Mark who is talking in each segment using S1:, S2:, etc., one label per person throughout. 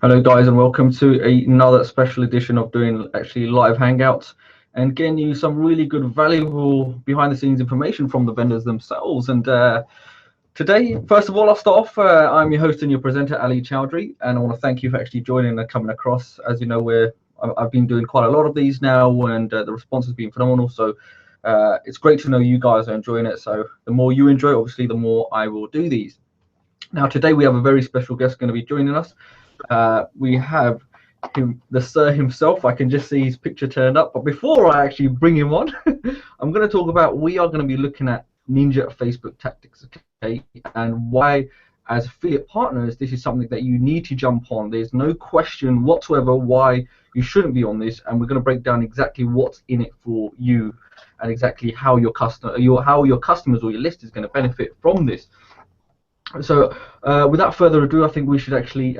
S1: Hello, guys, and welcome to another special edition of doing actually live hangouts and getting you some really good, valuable behind-the-scenes information from the vendors themselves. And today, first of all, I'll start off. I'm your host and your presenter, Ali Chowdhry, and I want to thank you for actually joining and coming across. As you know, I've been doing quite a lot of these now, and the response has been phenomenal. So it's great to know you guys are enjoying it. So the more you enjoy, obviously, the more I will do these. Now, today we have a very special guest going to be joining us. We have the sir himself. I can just see his picture turned up. But before I actually bring him on, I'm going to talk about, we are going to be looking at Ninja Facebook tactics, okay, and why, as affiliate partners, this is something that you need to jump on. There's no question whatsoever why you shouldn't be on this, and we're going to break down exactly what's in it for you and exactly how your customers or your list is going to benefit from this. So without further ado, I think we should actually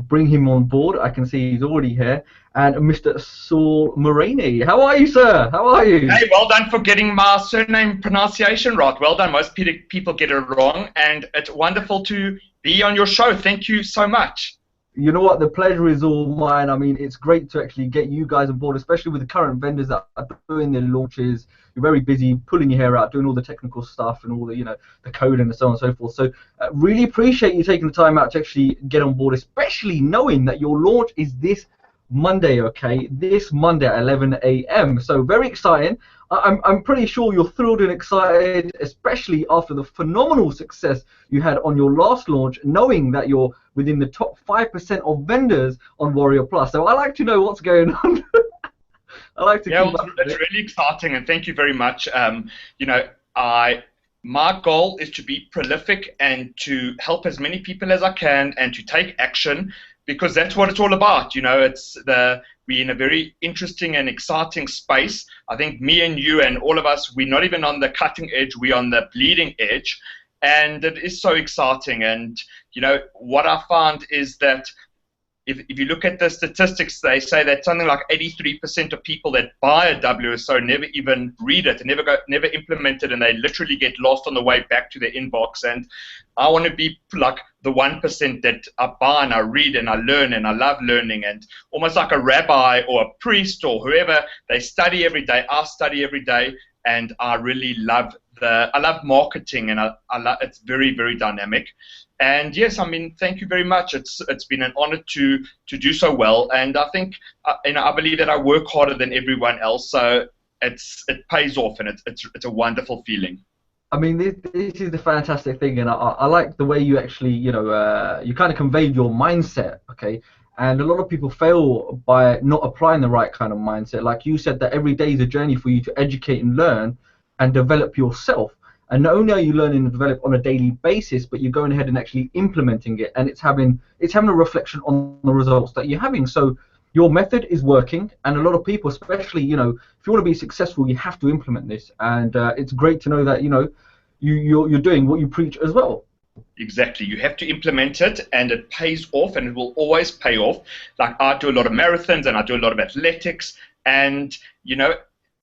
S1: bring him on board. I can see he's already here. And Mr. Saul Maraney. How are you, sir? How are you?
S2: Hey, well done for getting my surname pronunciation right. Well done. Most people get it wrong. And it's wonderful to be on your show. Thank you so much.
S1: You know what? The pleasure is all mine. I mean, it's great to actually get you guys on board, especially with the current vendors that are doing their launches. You're very busy pulling your hair out, doing all the technical stuff and all the, the code and so on and so forth. So really appreciate you taking the time out to actually get on board, especially knowing that your launch is this Monday, okay? This Monday at 11 a.m. So very exciting. I'm pretty sure you're thrilled and excited, especially after the phenomenal success you had on your last launch, knowing that you're within the top 5% of vendors on Warrior Plus. So I like to know what's going on. I like to keep up
S2: it's really exciting, and thank you very much. My goal is to be prolific and to help as many people as I can and to take action, because that's what it's all about. We're in a very interesting and exciting space. I think me and you and all of us, we're not even on the cutting edge, we're on the bleeding edge, and it is so exciting. And what I found is that if you look at the statistics, they say that something like 83% of people that buy a WSO never even read it, never implement it, and they literally get lost on the way back to their inbox. And I want to be like the 1% that I buy and I read and I learn and I love learning, and almost like a rabbi or a priest or whoever, they study every day. I study every day, and I really love marketing, and it's very, very dynamic. And yes, I mean, thank you very much. It's been an honor to do so well, and I think I believe that I work harder than everyone else, so it pays off, and it's a wonderful feeling.
S1: I mean, this is the fantastic thing, and I like the way you actually, you kind of conveyed your mindset, okay? And a lot of people fail by not applying the right kind of mindset. Like you said, that every day is a journey for you to educate and learn and develop yourself. And not only are you learning and develop on a daily basis, but you're going ahead and actually implementing it, and it's having a reflection on the results that you're having. So your method is working, and a lot of people, especially, if you want to be successful, you have to implement this. And it's great to know that you're doing what you preach as well.
S2: Exactly. You have to implement it, and it pays off, and it will always pay off. Like, I do a lot of marathons, and I do a lot of athletics, and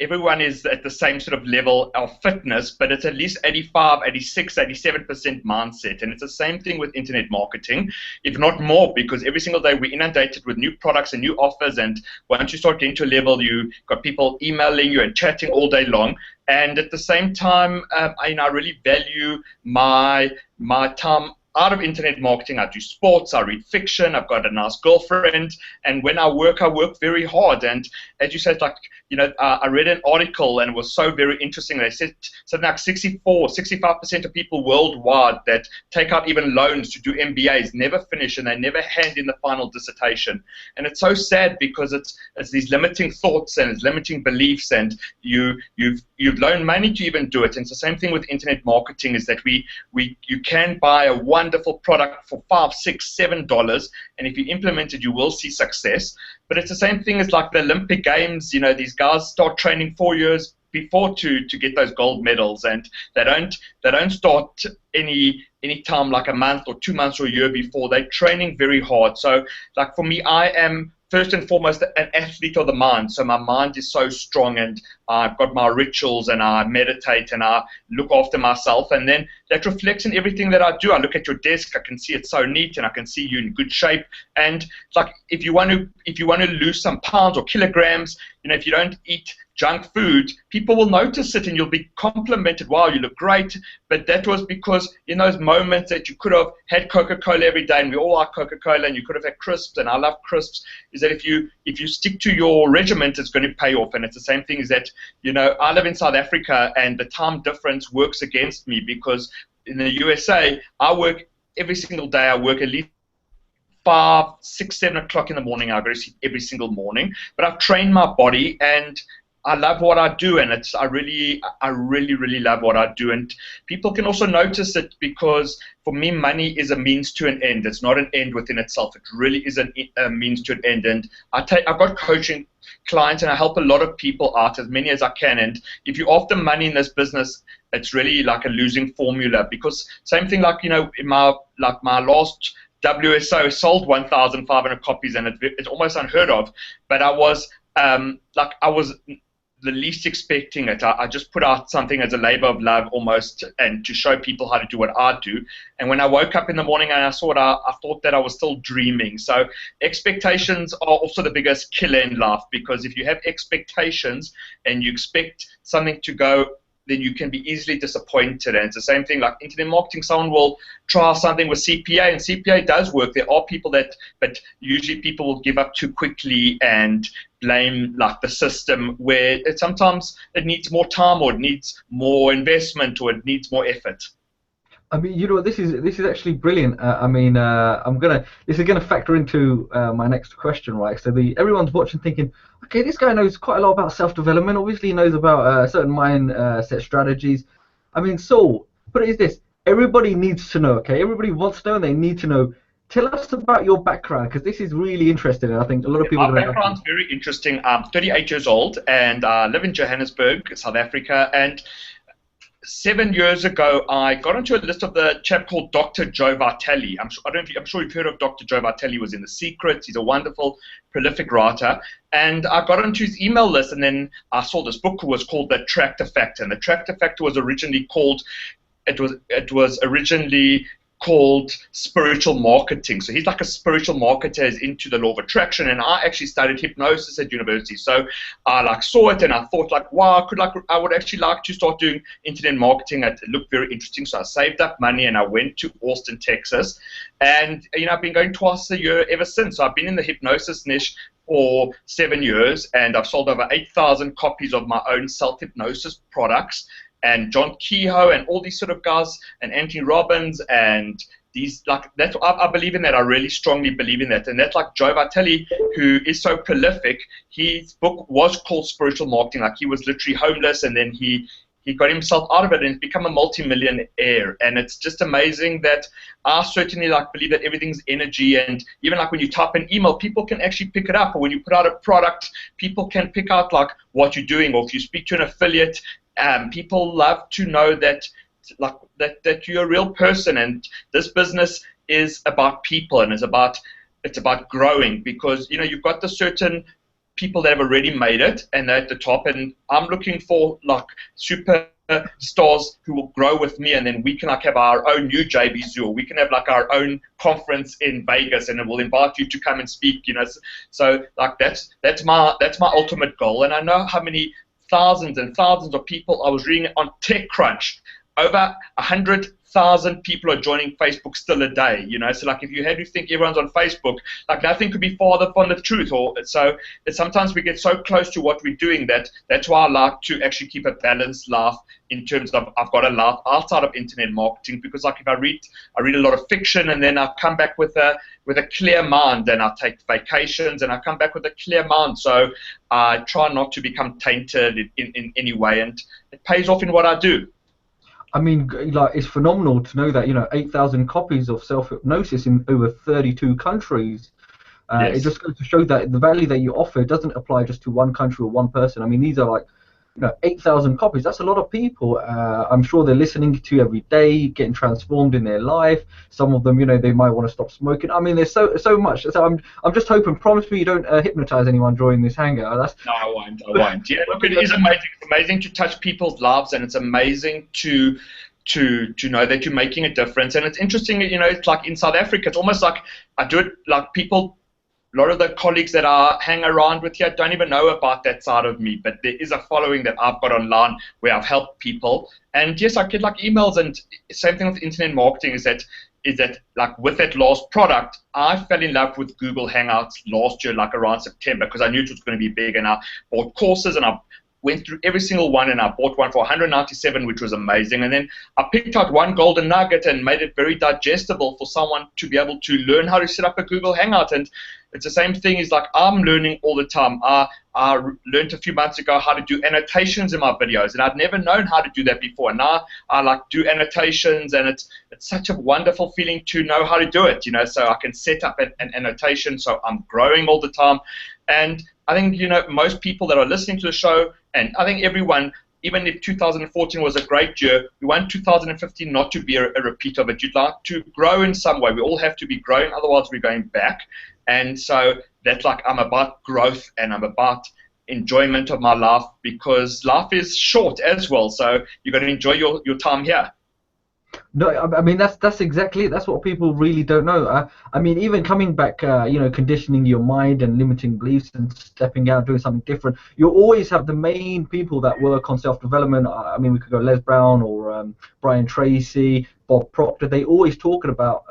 S2: everyone is at the same sort of level of fitness, but it's at least 85, 86, 87% mindset. And it's the same thing with internet marketing, if not more, because every single day we're inundated with new products and new offers. And once you start getting to a level, you've got people emailing you and chatting all day long. And at the same time, I really value my time out of internet marketing. I do sports, I read fiction, I've got a nice girlfriend, and when I work very hard. And as you said, like, I read an article, and it was so very interesting. They said something like 65% of people worldwide that take out even loans to do MBAs never finish, and they never hand in the final dissertation. And it's so sad, because it's these limiting thoughts and it's limiting beliefs, and you've loaned money to even do it. And it's the same thing with internet marketing, is that you can buy a wonderful product for $5, $6, $7, and if you implement it, you will see success. But it's the same thing as like the Olympic Games. These guys start training 4 years before to get those gold medals, and they don't start any time like a month or 2 months or a year before. They're training very hard. So like for me, I am first and foremost an athlete of the mind. So my mind is so strong, and I've got my rituals, and I meditate, and I look after myself, and then that reflects in everything that I do. I look at your desk, I can see it's so neat, and I can see you in good shape. And it's like, if you want to lose some pounds or kilograms, if you don't eat junk food, people will notice it, and you'll be complimented. Wow, you look great. But that was because in those moments that you could have had Coca-Cola every day, and we all like Coca-Cola, and you could have had crisps, and I love crisps, is that if you stick to your regiment, it's going to pay off. And it's the same thing, is that, I live in South Africa, and the time difference works against me, because in the USA, I work every single day. I work at least 5, 6, 7 o'clock in the morning. I go to sleep every single morning. But I've trained my body, and I love what I do, and I really love what I do. And people can also notice it, because for me, money is a means to an end. It's not an end within itself. It really is a means to an end. And I've got coaching clients, and I help a lot of people out, as many as I can. And if you're after money in this business, it's really like a losing formula, because same thing, like, in my last WSO sold 1,500 copies, and it's almost unheard of. But I was the least expecting it. I just put out something as a labor of love almost, and to show people how to do what I do. And when I woke up in the morning and I saw it, I thought that I was still dreaming. So expectations are also the biggest killer in life, because if you have expectations and you expect something to go, then you can be easily disappointed. And it's the same thing like internet marketing. Someone will try something with CPA, and CPA does work. There are people but usually people will give up too quickly and blame like the system, where sometimes it needs more time, or it needs more investment, or it needs more effort.
S1: I mean, this is actually brilliant. This is gonna factor into my next question, right? So everyone's watching thinking, okay, this guy knows quite a lot about self-development. Obviously, he knows about certain mindset strategies. I mean, Saul, put it as this: everybody needs to know. Okay, everybody wants to know, and they need to know. Tell us about your background, because this is really interesting, and I think a lot of people.
S2: My background's very interesting. I'm 38 years old, and I live in Johannesburg, South Africa, and 7 years ago, I got onto a list of the chap called Dr. Joe Vitale. I'm sure you've heard of Dr. Joe Vitale. He was in The Secret. He's a wonderful, prolific writer. And I got onto his email list, and then I saw this book was called The Attractor Factor. And The Attractor Factor was originally called, called spiritual marketing. So he's like a spiritual marketer, is into the law of attraction. And I actually studied hypnosis at university. So I saw it, and I thought wow, I would actually like to start doing internet marketing. It looked very interesting. So I saved up money, and I went to Austin, Texas. And I've been going twice a year ever since. So I've been in the hypnosis niche for 7 years, and I've sold over 8,000 copies of my own self-hypnosis products. And John Kehoe and all these sort of guys, and Anthony Robbins, and these I believe in that. I really strongly believe in that. And that's like Joe Vitale, who is so prolific. His book was called Spiritual Marketing. Like, he was literally homeless, and then he got himself out of it and become a multi-millionaire. And it's just amazing that I certainly believe that everything's energy. And even when you type an email, people can actually pick it up. Or when you put out a product, people can pick out what you're doing. Or if you speak to an affiliate, people love to know that you're a real person. And this business is about people, and it's about growing, because you've got the certain people that have already made it, and they're at the top, and I'm looking for super stars who will grow with me, and then we can have our own new JBZ, or we can have our own conference in Vegas, and we'll invite you to come and speak. So that's my ultimate goal. And I know how many thousands and thousands of people. I was reading on TechCrunch, over 100,000 people are joining Facebook still a day. So if you had to think everyone's on Facebook, nothing could be farther from the truth. Or so sometimes we get so close to what we're doing that's why I like to actually keep a balanced life, in terms of I've got a life outside of internet marketing, because if I read a lot of fiction, and then I come back with a clear mind, and I take vacations, and I come back with a clear mind. So I try not to become tainted in any way, and it pays off in what I do.
S1: I mean, it's phenomenal to know that 8,000 copies of self-hypnosis in over 32 countries.
S2: Yes.
S1: It just goes to show that the value that you offer doesn't apply just to one country or one person. I mean, these are 8,000 copies. That's a lot of people. I'm sure they're listening to you every day, getting transformed in their life. Some of them, they might want to stop smoking. I mean, there's so much. So I'm just hoping. Promise me you don't hypnotize anyone during this hangout.
S2: No, I won't. I won't. Yeah, look, it is amazing. It's amazing to touch people's lives, and it's amazing to know that you're making a difference. And it's interesting, it's like in South Africa, it's almost like I do it like people. A lot of the colleagues that I hang around with here don't even know about that side of me, but there is a following that I've got online where I've helped people. And yes, I get like emails, and same thing with internet marketing is that like with that last product, I fell in love with Google Hangouts last year, like around September, because I knew it was going to be big, and I bought courses, and I went through every single one, and I bought one for 197, which was amazing. And then I picked out one golden nugget and made it very digestible for someone to be able to learn how to set up a Google Hangout. And it's the same thing is like I'm learning all the time. I learned a few months ago how to do annotations in my videos, and I'd never known how to do that before. And now I like do annotations, and it's such a wonderful feeling to know how to do it, so I can set up an annotation, so I'm growing all the time. And I think, most people that are listening to the show, and I think everyone, even if 2014 was a great year, we want 2015 not to be a repeat of it. You'd like to grow in some way. We all have to be growing, otherwise we're going back. And so that's like I'm about growth, and I'm about enjoyment of my life, because life is short as well. So you've got to enjoy your time here.
S1: No, I mean that's exactly it. That's what people really don't know. I mean, even coming back, conditioning your mind and limiting beliefs and stepping out, doing something different. You always have the main people that work on self-development. I mean, we could go Les Brown or Brian Tracy, Bob Proctor. They always talking about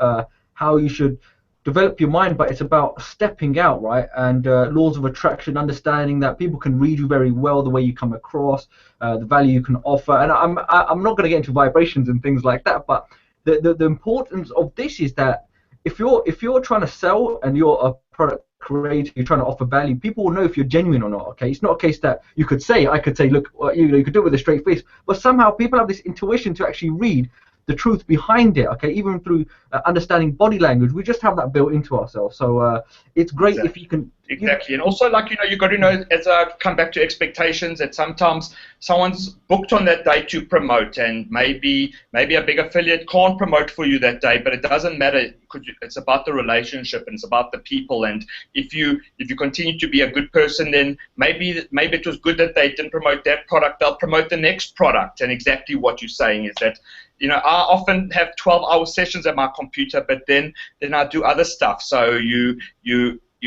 S1: how you should develop your mind, but it's about stepping out, right? And laws of attraction, understanding that people can read you very well, the way you come across, the value you can offer. And I'm not going to get into vibrations and things like that, but the importance of this is that if you're trying to sell and you're a product creator, you're trying to offer value, people will know if you're genuine or not. Okay, it's not a case that I could say, look, you could do it with a straight face, but somehow people have this intuition to actually read the truth behind it, okay, even through understanding body language. We just have that built into ourselves. So it's great if you can.
S2: Exactly. And also, like, you've got to know, as I come back to expectations, that sometimes someone's booked on that day to promote, and maybe a big affiliate can't promote for you that day, but it doesn't matter, because it's about the relationship and it's about the people. And if you continue to be a good person, then maybe it was good that they didn't promote that product, they'll promote the next product. And exactly what you're saying is that, I often have 12-hour sessions at my computer, but then I do other stuff. So you're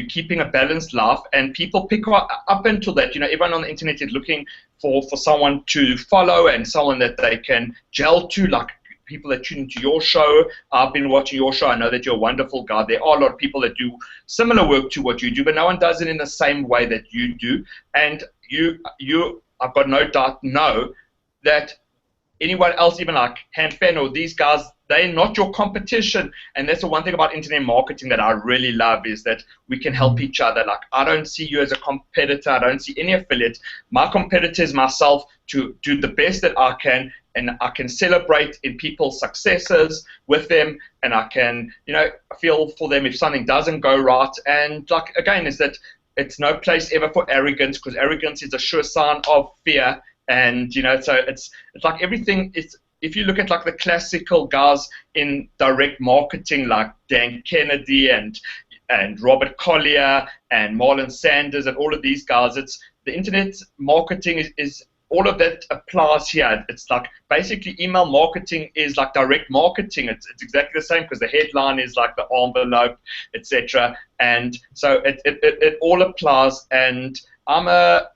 S2: keeping a balanced life, and people pick up into that. Everyone on the internet is looking for someone to follow and someone that they can gel to, like people that tune into your show. I've been watching your show. I know that you're a wonderful guy. There are a lot of people that do similar work to what you do, but no one does it in the same way that you do. And I've got no doubt, know that anyone else, even like Han Fan or these guys, they're not your competition. And that's the one thing about internet marketing that I really love, is that we can help each other. Like, I don't see you as a competitor. I don't see any affiliate. My competitor is myself, to do the best that I can, and I can celebrate in people's successes with them, and I can, feel for them if something doesn't go right. And like, again, is that it's no place ever for arrogance, because arrogance is a sure sign of fear. And so it's like everything is, if you look at like the classical guys in direct marketing, like Dan Kennedy and Robert Collier and Marlon Sanders and all of these guys, it's the internet marketing is all of that applies here. It's like basically email marketing is like direct marketing. It's exactly the same, because the headline is like the envelope, etc. And so it all applies. And I'm a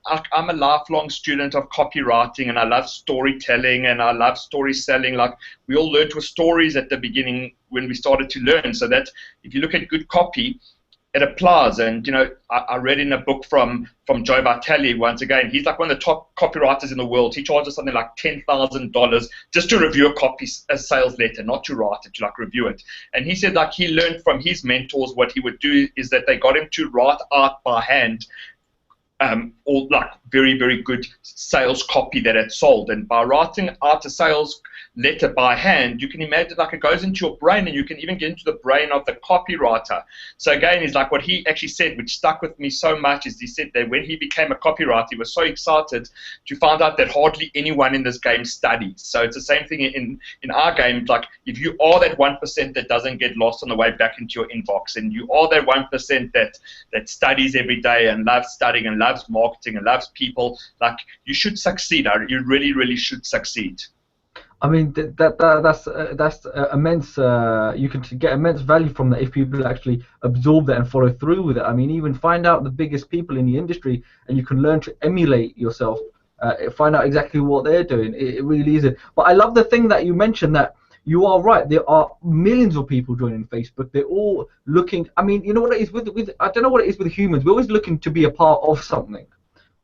S2: lifelong student of copywriting, and I love storytelling, and I love story selling. Like, we all learned with stories at the beginning when we started to learn, so that if you look at good copy, it applies. And I read in a book from Joe Vitale, once again, he's like one of the top copywriters in the world. He charges something like $10,000 just to review a sales letter, not to write it, to like review it. And he said like he learned from his mentors, what he would do is that they got him to write out by hand all like very, very good sales copy that it sold. And by writing out a sales letter by hand, you can imagine like it goes into your brain, and you can even get into the brain of the copywriter. So again, is like what he actually said, which stuck with me so much, is he said that when he became a copywriter, he was so excited to find out that hardly anyone in this game studies. So it's the same thing in our game. Like if you are that 1% that doesn't get lost on the way back into your inbox, and you are that 1% that studies every day and loves studying and loves marketing and loves people, like you should succeed. You really, really should succeed.
S1: I mean, that's immense. You can get immense value from that if people actually absorb that and follow through with it. I mean, even find out the biggest people in the industry, and you can learn to emulate yourself. Find out exactly what they're doing. It really is. But I love the thing that you mentioned, that you are right. There are millions of people joining Facebook. They're all looking. I mean, you know what it is with I don't know what it is with humans. We're always looking to be a part of something,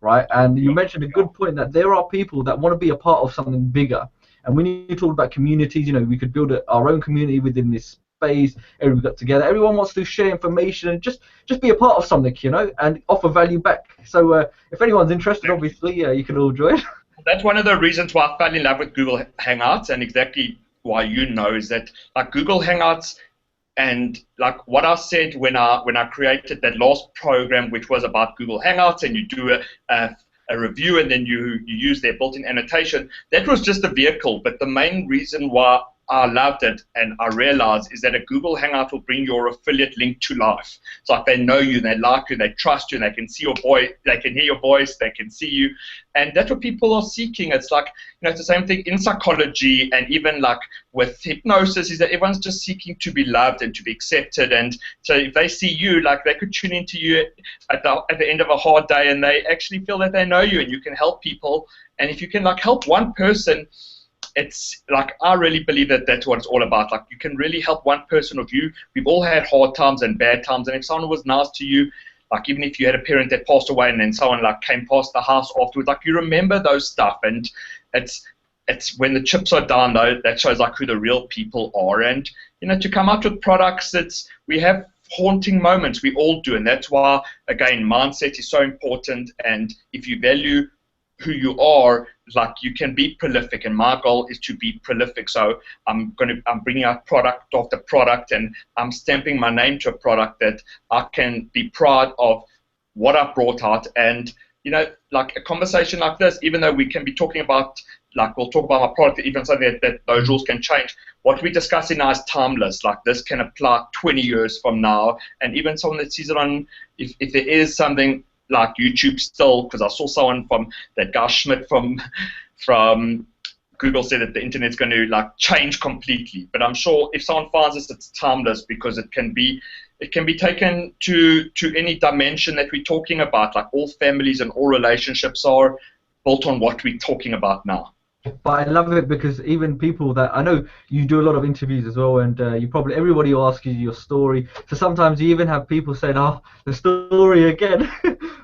S1: right? And you mentioned a good point that there are people that want to be a part of something bigger. And when you talk about communities, you know, we could build our own community within this space. Everyone got together. Everyone wants to share information and just be a part of something, you know, and offer value back. So if anyone's interested, obviously, you can all join.
S2: That's one of the reasons why I fell in love with Google Hangouts, and exactly why you know is that like Google Hangouts, and like what I said when I created that last program, which was about Google Hangouts, and you do a review, and then you use their built-in annotation. That was just a vehicle, but the main reason why I loved it and I realized is that a Google Hangout will bring your affiliate link to life. It's like they know you, they like you, they trust you, and they can see your voice, they can hear your voice, they can see you, and that's what people are seeking. It's like, you know, it's the same thing in psychology, and even like with hypnosis, is that everyone's just seeking to be loved and to be accepted. And so if they see you, like they could tune into you at the end of a hard day, and they actually feel that they know you and you can help people. And if you can like help one person, it's like I really believe that that's what it's all about. Like you can really help one person of you. We've all had hard times and bad times, and if someone was nice to you, like even if you had a parent that passed away and then someone like came past the house afterwards, like you remember those stuff. And it's when the chips are down though, that shows like who the real people are. And you know, to come out with products, we have haunting moments, we all do, and that's why again mindset is so important. And if you value who you are, like you can be prolific, and my goal is to be prolific. So I'm bringing out product after product, and I'm stamping my name to a product that I can be proud of what I brought out. And you know, like a conversation like this, even though we can be talking about, like we'll talk about my product, even something that those rules can change. What we're discussing now is timeless. Like this can apply 20 years from now, and even someone that sees it on, if there is something like YouTube still, because I saw someone from that guy Schmidt from Google said that the internet's going to like change completely. But I'm sure if someone finds this, it's timeless, because it can be taken to any dimension that we're talking about. Like all families and all relationships are built on what we're talking about now.
S1: But I love it because even people that I know, you do a lot of interviews as well, and everybody will ask you your story. So sometimes you even have people saying, "Oh, the story again."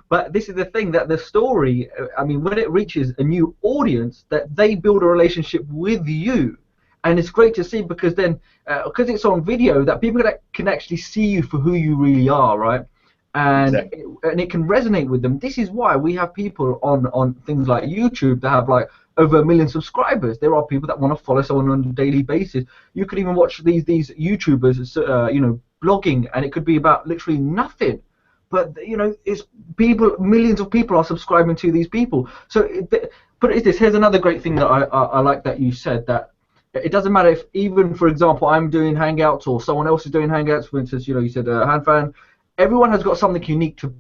S1: But this is the thing, that the story, I mean, when it reaches a new audience, that they build a relationship with you, and it's great to see, because then because it's on video, that people can actually see you for who you really are, right? And
S2: exactly.
S1: It can resonate with them. This is why we have people on things like YouTube that have like over 1 million subscribers. There are people that want to follow someone on a daily basis. You could even watch these YouTubers, you know, blogging, and it could be about literally nothing. But you know, it's people, millions of people are subscribing to these people. So, but it's this. Here's another great thing that I like that you said, that it doesn't matter if, even for example, I'm doing Hangouts or someone else is doing Hangouts. For instance, you know, you said HandFan. Everyone has got something unique to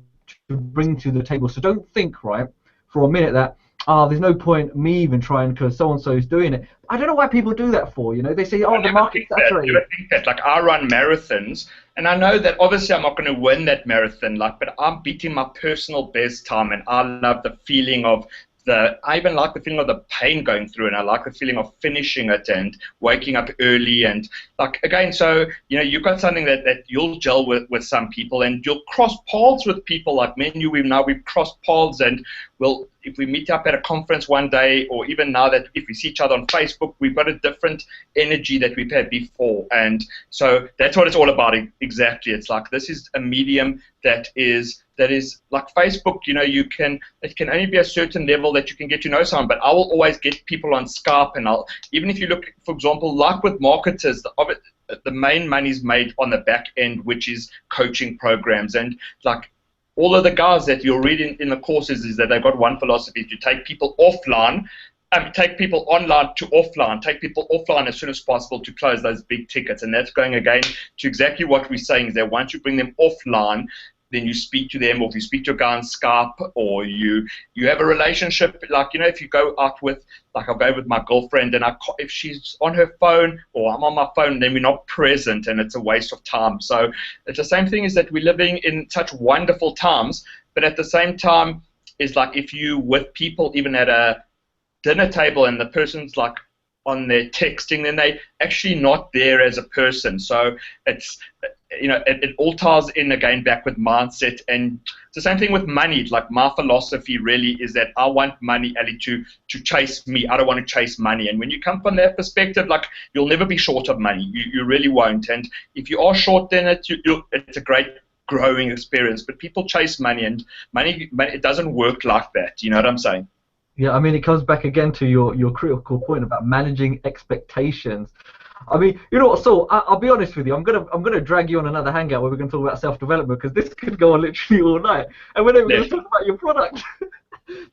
S1: bring to the table. So don't think, right, for a minute that, there's no point me even trying because so-and-so is doing it. I don't know why people do that for, you know. They say, the market's saturated.
S2: I think that, like, I run marathons, and I know that obviously I'm not going to win that marathon, like, but I'm beating my personal best time, and I love the feeling of I even like the feeling of the pain going through, and I like the feeling of finishing it and waking up early, and like again, so you know, you've got something that you'll gel with some people, and you'll cross paths with people like me and you. We've crossed paths, and if we meet up at a conference one day, or even now that if we see each other on Facebook, we've got a different energy that we've had before. And so that's what it's all about exactly. It's like, this is a medium that is like Facebook. You know, it can only be a certain level that you can get to know someone, but I will always get people on Skype, and even if you look, for example, like with marketers, the main money is made on the back end, which is coaching programs. And like all of the guys that you'll read in the courses is that they've got one philosophy: to take people offline, take people online to offline, take people offline as soon as possible to close those big tickets. And that's going again to exactly what we're saying, is that once you bring them offline, then you speak to them, or if you speak to a guy on Skype, or you have a relationship, like, you know, if you go out with, like, I'll go with my girlfriend, and if she's on her phone or I'm on my phone, then we're not present, and it's a waste of time. So it's the same thing, is that we're living in such wonderful times, but at the same time, is like, if you with people even at a dinner table and the person's like on their texting, then they actually not there as a person. So it's, you know, it all ties in again back with mindset. And it's the same thing with money. Like, my philosophy really is that I want money, Ali, to chase me. I don't want to chase money. And when you come from that perspective, like, you'll never be short of money. You really won't. And if you are short, then it's a great growing experience. But people chase money, and money, it doesn't work like that. You know what I'm saying?
S1: Yeah, I mean, it comes back again to your critical point about managing expectations. I mean, you know what, Saul, I'll be honest with you. I'm gonna drag you on another hangout where we're gonna talk about self-development, because this could go on literally all night, and we're not even gonna talk about your product.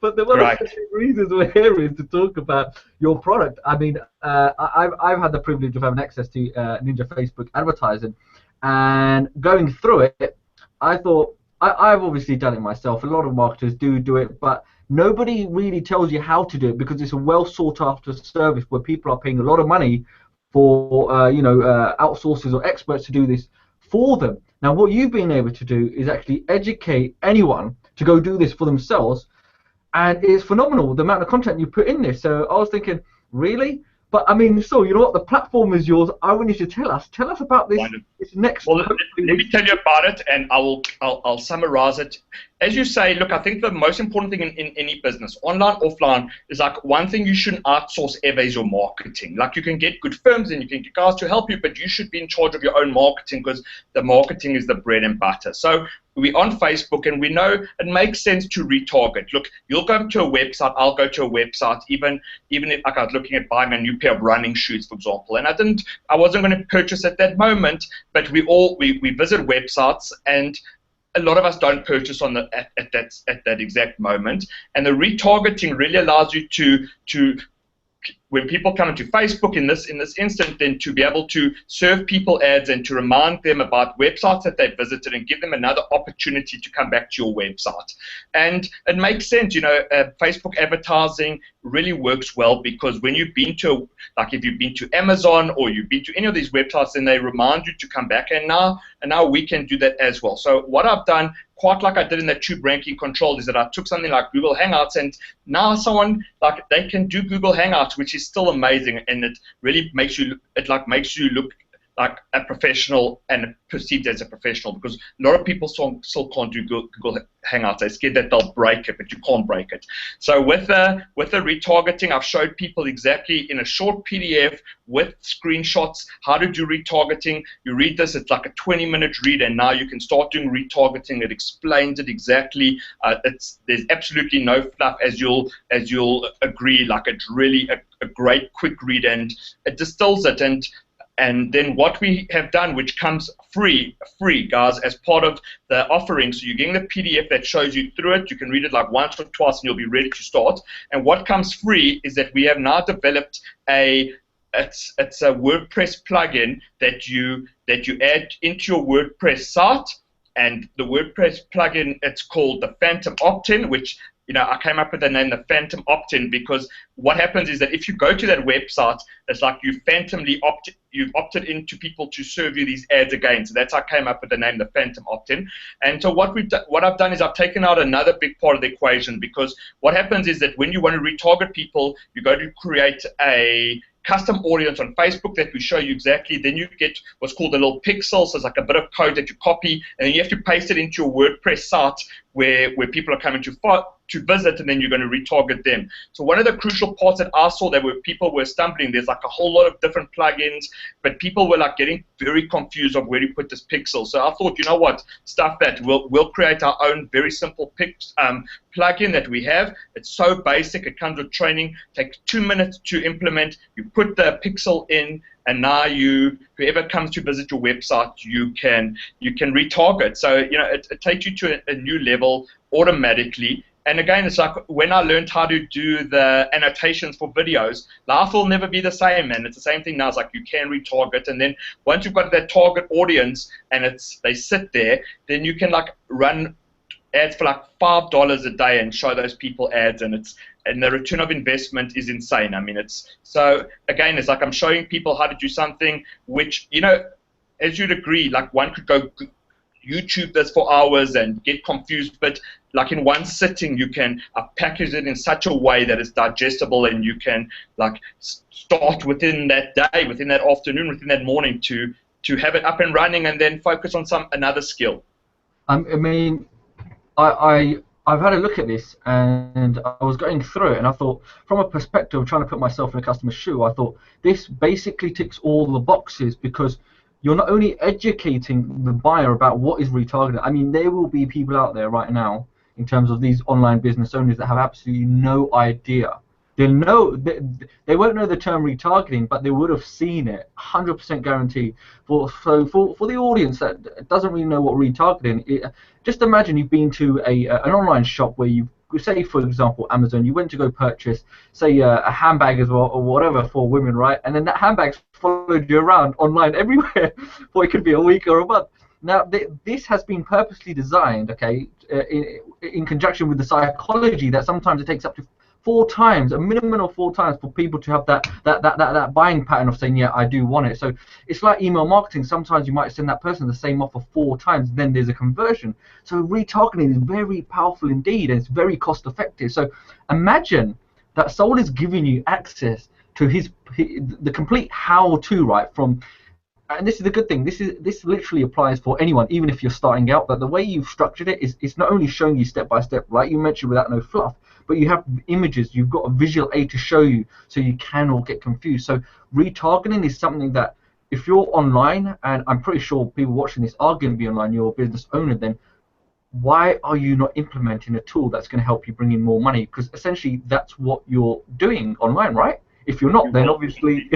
S1: But the one of the reasons we're here is to talk about your product. I mean, I've had the privilege of having access to Ninja Facebook advertising, and going through it, I thought, I've obviously done it myself. A lot of marketers do it, but nobody really tells you how to do it, because it's a well sought after service where people are paying a lot of money for outsourcers or experts to do this for them. Now, what you've been able to do is actually educate anyone to go do this for themselves, and it's phenomenal the amount of content you put in this. So I was thinking, really? But I mean, so you know what? The platform is yours. I want you to tell us about this next.
S2: Well, let me tell you about it, and I'll summarize it. As you say, look, I think the most important thing in any business, online, offline, is like, one thing you shouldn't outsource ever is your marketing. Like, you can get good firms and you can get guys to help you, but you should be in charge of your own marketing, because the marketing is the bread and butter. So we're on Facebook, and we know it makes sense to retarget. Look, you'll go to a website, I'll go to a website, even if, like, I was looking at buying a new pair of running shoes, for example, and I wasn't going to purchase at that moment, but we visit websites, and a lot of us don't purchase at that exact moment. And the retargeting really allows you to when people come into Facebook in this instant, then to be able to serve people ads and to remind them about websites that they've visited and give them another opportunity to come back to your website. And it makes sense, you know, Facebook advertising really works well, because when you've been to, like, if you've been to Amazon or you've been to any of these websites, then they remind you to come back, and now we can do that as well. So what I've done, quite like I did in that tube ranking control, is that I took something like Google Hangouts, and now someone, like, they can do Google Hangouts, which is still amazing, and it really makes you look like a professional and perceived as a professional, because a lot of people still can't do Google Hangouts. They're scared that they'll break it, but you can't break it. So with the retargeting, I've showed people exactly in a short PDF with screenshots how to do retargeting. You read this, it's like a 20-minute read, and now you can start doing retargeting. It explains it exactly. There's absolutely no fluff, as you'll agree. Like, it's really a great quick read, and it distills it. And then what we have done, which comes free, guys, as part of the offering. So you're getting the PDF that shows you through it. You can read it like once or twice, and you'll be ready to start. And what comes free is that we have now developed it's a WordPress plugin that you add into your WordPress site. And the WordPress plugin, it's called the Phantom Opt-in, which, you know, I came up with the name the Phantom Opt-in, because what happens is that if you go to that website, it's like you've opted into people to serve you these ads again. So that's how I came up with the name the Phantom Opt-in. And so what I've done is I've taken out another big part of the equation, because what happens is that when you want to retarget people, you go to create a custom audience on Facebook that we show you exactly. Then you get what's called a little pixel, so it's like a bit of code that you copy, and then you have to paste it into your WordPress site, where people are coming to visit, and then you're going to retarget them. So one of the crucial parts that I saw that where people were stumbling, there's like a whole lot of different plugins, but people were like getting very confused of where to put this pixel. So I thought, you know what, stuff that we'll create our own very simple plugin that we have. It's so basic, it comes with training, takes 2 minutes to implement. You put the pixel in, and now whoever comes to visit your website, you can retarget. So it takes you to a new level automatically. And again, it's like when I learned how to do the annotations for videos, life will never be the same, and it's the same thing now. It's like you can retarget, and then once you've got that target audience and they sit there, then you can like run ads for like $5 a day and show those people ads, and the return of investment is insane. I mean, so again, it's like I'm showing people how to do something which, as you'd agree, like one could go YouTube this for hours and get confused, but like in one sitting you can package it in such a way that it's digestible, and you can like start within that day, within that afternoon, within that morning to have it up and running, and then focus on another skill.
S1: I mean, I've had a look at this, and I was going through it, and I thought, from a perspective of trying to put myself in a customer's shoe, I thought this basically ticks all the boxes, because you're not only educating the buyer about what is retargeting. I mean, there will be people out there right now, in terms of these online business owners, that have absolutely no idea. They won't know the term retargeting, but they would have seen it, 100% guaranteed. For the audience that doesn't really know what retargeting, just imagine you've been to an online shop where you say, for example, Amazon. You went to go purchase, say, a handbag as well, or whatever for women, right? And then that handbag's followed you around online everywhere for it could be a week or a month. Now, this has been purposely designed, okay, in conjunction with the psychology that sometimes it takes up to 4 times, a minimum of 4 times, for people to have that buying pattern of saying, yeah, I do want it. So it's like email marketing. Sometimes you might send that person the same offer 4 times, then there's a conversion. So retargeting is very powerful indeed, and it's very cost effective. So imagine that Saul is giving you access to the complete how-to, right? And this is the good thing. This literally applies for anyone, even if you're starting out. But the way you've structured it it's not only showing you step by step, like you mentioned, without no fluff, but you have images. You've got a visual aid to show you, so you cannot get confused. So retargeting is something that, if you're online, and I'm pretty sure people watching this are going to be online, you're a business owner, then why are you not implementing a tool that's going to help you bring in more money? Because essentially that's what you're doing online, right? If you're not, then obviously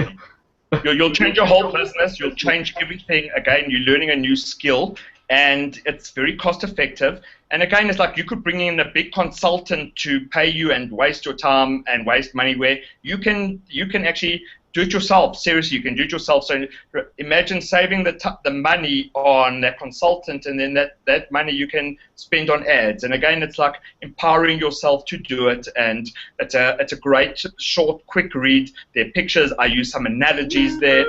S2: you'll change your whole business. You'll change everything. Again, you're learning a new skill, and it's very cost effective. And again, it's like you could bring in a big consultant to pay you and waste your time and waste money, where you can actually do it yourself. Seriously, you can do it yourself. So imagine saving the money on that consultant, and then that money you can spend on ads. And again, it's like empowering yourself to do it. And it's a great, short, quick read. There are pictures. I use some analogies there.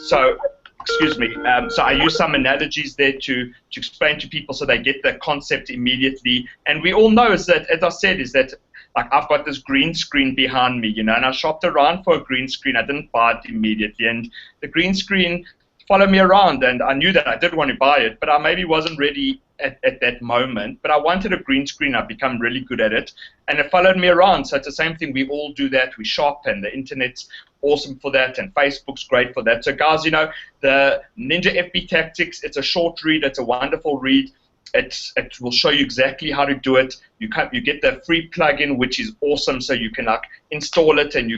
S2: So, excuse me. So I use some analogies there to explain to people so they get the concept immediately. And we all know, is that, as I said, is that, like, I've got this green screen behind me, and I shopped around for a green screen. I didn't buy it immediately, and the green screen followed me around, and I knew that I did want to buy it, but I maybe wasn't ready at that moment. But I wanted a green screen. I've become really good at it, and it followed me around. So it's the same thing. We all do that. We shop, and the internet's awesome for that, and Facebook's great for that. So guys, the Ninja FB Tactics, it's a short read. It's a wonderful read. It will show you exactly how to do it. You get the free plugin, which is awesome. So you can like install it, and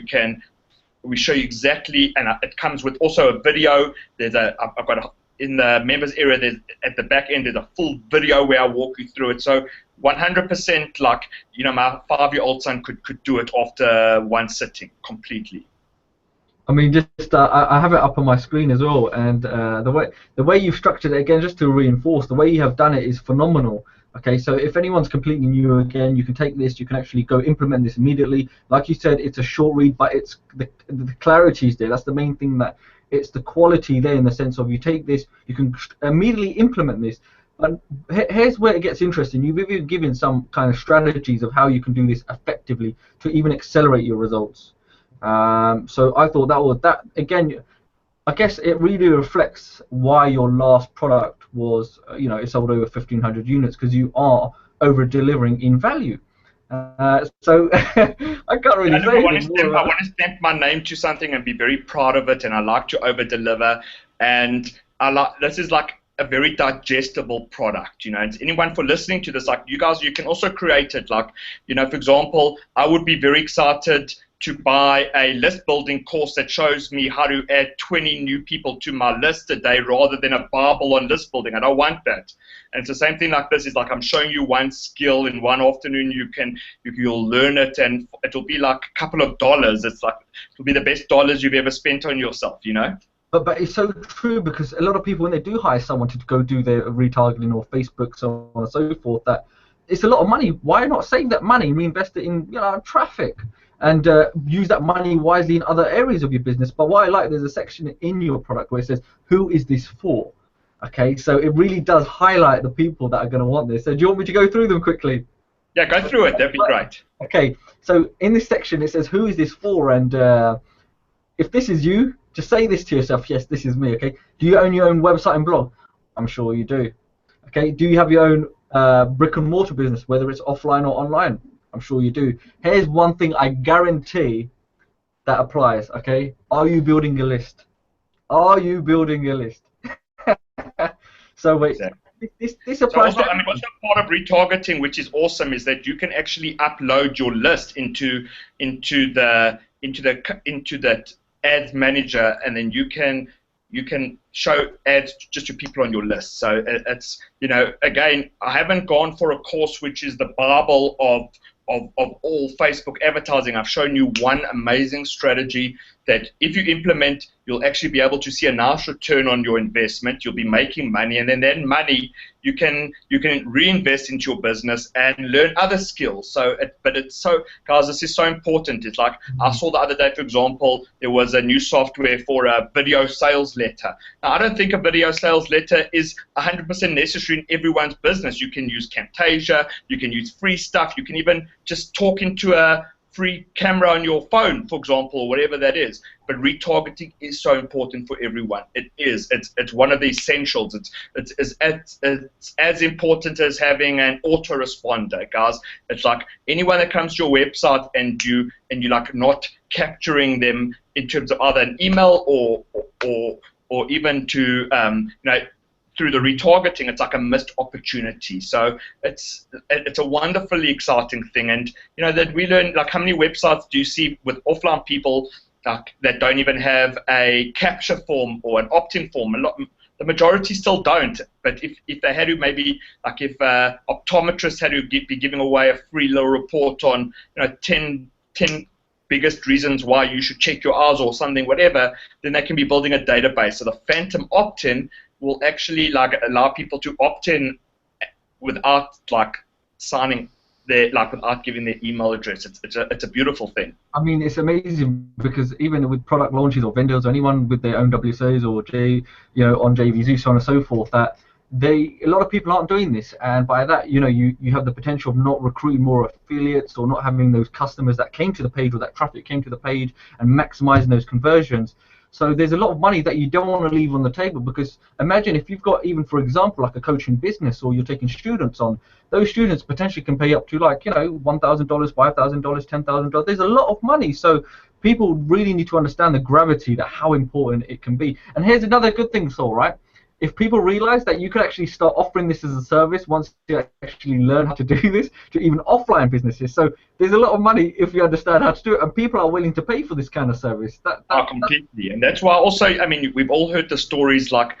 S2: we show you exactly, and it comes with also a video. I've got in the members area. There's at the back end. There's a full video where I walk you through it. So 100%, like my 5-year-old son could do it after one sitting completely.
S1: I mean, just I have it up on my screen as well, and the way you've structured it, again, just to reinforce, the way you have done it is phenomenal. Okay, so if anyone's completely new, again, you can take this, you can actually go implement this immediately. Like you said, it's a short read, but it's the clarity is there. That's the main thing, that it's the quality there, in the sense of you take this, you can immediately implement this. And here's where it gets interesting. You've even given some kind of strategies of how you can do this effectively to even accelerate your results. So I thought that again, I guess it really reflects why your last product was, it sold over 1,500 units, because you are over delivering in value. So I can't really say anything more.
S2: I want to stamp my name to something and be very proud of it, and I like to over deliver. And this is like a very digestible product, and anyone for listening to this, like you guys, you can also create it. Like, for example, I would be very excited to buy a list building course that shows me how to add 20 new people to my list a day rather than a Bible on list building. I don't want that. And it's the same thing like this. Is like I'm showing you one skill in one afternoon. You'll learn it, and it'll be like a couple of dollars. It's like it'll be the best dollars you've ever spent on yourself,
S1: But it's so true, because a lot of people, when they do hire someone to go do their retargeting or Facebook, so on and so forth, that it's a lot of money. Why not save that money, reinvest it in traffic, and use that money wisely in other areas of your business? But what I like, there's a section in your product where it says, who is this for? Okay, so it really does highlight the people that are going to want this. So do you want me to go through them quickly?
S2: Yeah, go through it. That'd be great.
S1: Okay, so in this section it says, who is this for? And if this is you, just say this to yourself. Yes, this is me. Okay. Do you own your own website and blog? I'm sure you do. Okay. Do you have your own brick and mortar business, whether it's offline or online? I'm sure you do. Here's one thing I guarantee that applies. Okay. Are you building a list? Are you building a list? So wait.
S2: Exactly.
S1: This applies.
S2: So also, also part of retargeting, which is awesome, is that you can actually upload your list into that ads manager, and then you can show ads just to people on your list. So it's again, I haven't gone for a course which is the Bible of all Facebook advertising. I've shown you one amazing strategy that if you implement, you'll actually be able to see a nice return on your investment. You'll be making money, and then that money you can reinvest into your business and learn other skills. So, but it's so, guys, this is so important. It's like I saw the other day, for example, there was a new software for a video sales letter. Now, I don't think a video sales letter is 100% necessary in everyone's business. You can use Camtasia, you can use free stuff, you can even just talk into a free camera on your phone, for example, or whatever that is. But retargeting is so important for everyone. It is. It's one of the essentials. It's as important as having an autoresponder, guys. It's like anyone that comes to your website and you like not capturing them in terms of either an email or even to through the retargeting, it's like a missed opportunity. So it's a wonderfully exciting thing. And that we learn, like, how many websites do you see with offline people that don't even have a capture form or an opt-in form? The majority still don't. But if they had to, maybe like if optometrists had to be giving away a free little report on 10 biggest reasons why you should check your eyes or something, whatever, then they can be building a database. So the phantom opt-in will actually allow people to opt in without signing without giving their email address. It's a beautiful thing.
S1: I mean, it's amazing, because even with product launches or vendors or anyone with their own WSOs or on JVZoo, so on and so forth, that a lot of people aren't doing this, and by that, you have the potential of not recruiting more affiliates or not having those customers that came to the page or that traffic came to the page and maximizing those conversions. So there's a lot of money that you don't want to leave on the table, because imagine if you've got, even for example, like a coaching business, or you're taking students on, those students potentially can pay up to $1,000, $5,000, $10,000. There's a lot of money. So people really need to understand the gravity, that how important it can be. And here's another good thing, Saul, right? If people realize that you can actually start offering this as a service once you actually learn how to do this, to even offline businesses. So there's a lot of money if you understand how to do it, and people are willing to pay for this kind of service.
S2: Completely. And that's why also, I mean, we've all heard the stories like,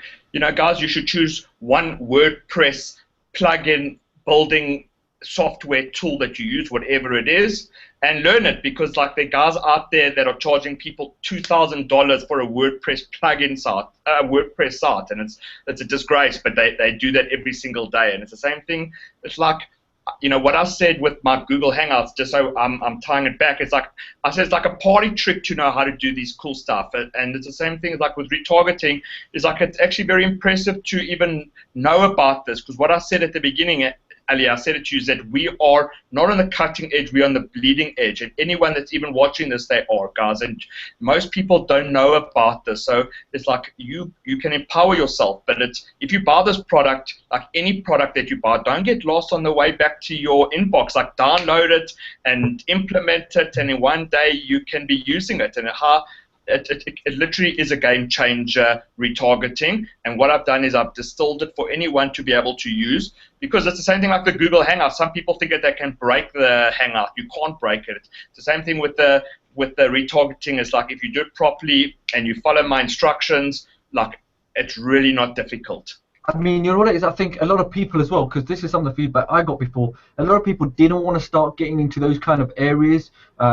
S2: guys, you should choose one WordPress plugin building software tool that you use, whatever it is, and learn it, because like there are guys out there that are charging people $2,000 for a WordPress plugin site, WordPress site, and it's a disgrace, but they do that every single day. And it's the same thing. It's like, what I said with my Google Hangouts, just so I'm tying it back, it's like I said, it's like a party trick to know how to do these cool stuff. And it's the same thing like with retargeting. It's like it's actually very impressive to even know about this, because what I said at the beginning, Ali, I said it to you, is that we are not on the cutting edge, we're on the bleeding edge. And anyone that's even watching this, they are, guys. And most people don't know about this. So it's like you can empower yourself. But it's, if you buy this product, like any product that you buy, don't get lost on the way back to your inbox. Like, download it and implement it, and in one day you can be using it. And it literally is a game changer, retargeting. And what I've done is I've distilled it for anyone to be able to use, because it's the same thing like the Google Hangout. Some people think that they can break the Hangout. You can't break it. It's the same thing with the retargeting. It's like, if you do it properly and you follow my instructions, like, it's really not difficult.
S1: I mean, you know what it is? I think a lot of people as well, because this is some of the feedback I got before, a lot of people didn't want to start getting into those kind of areas,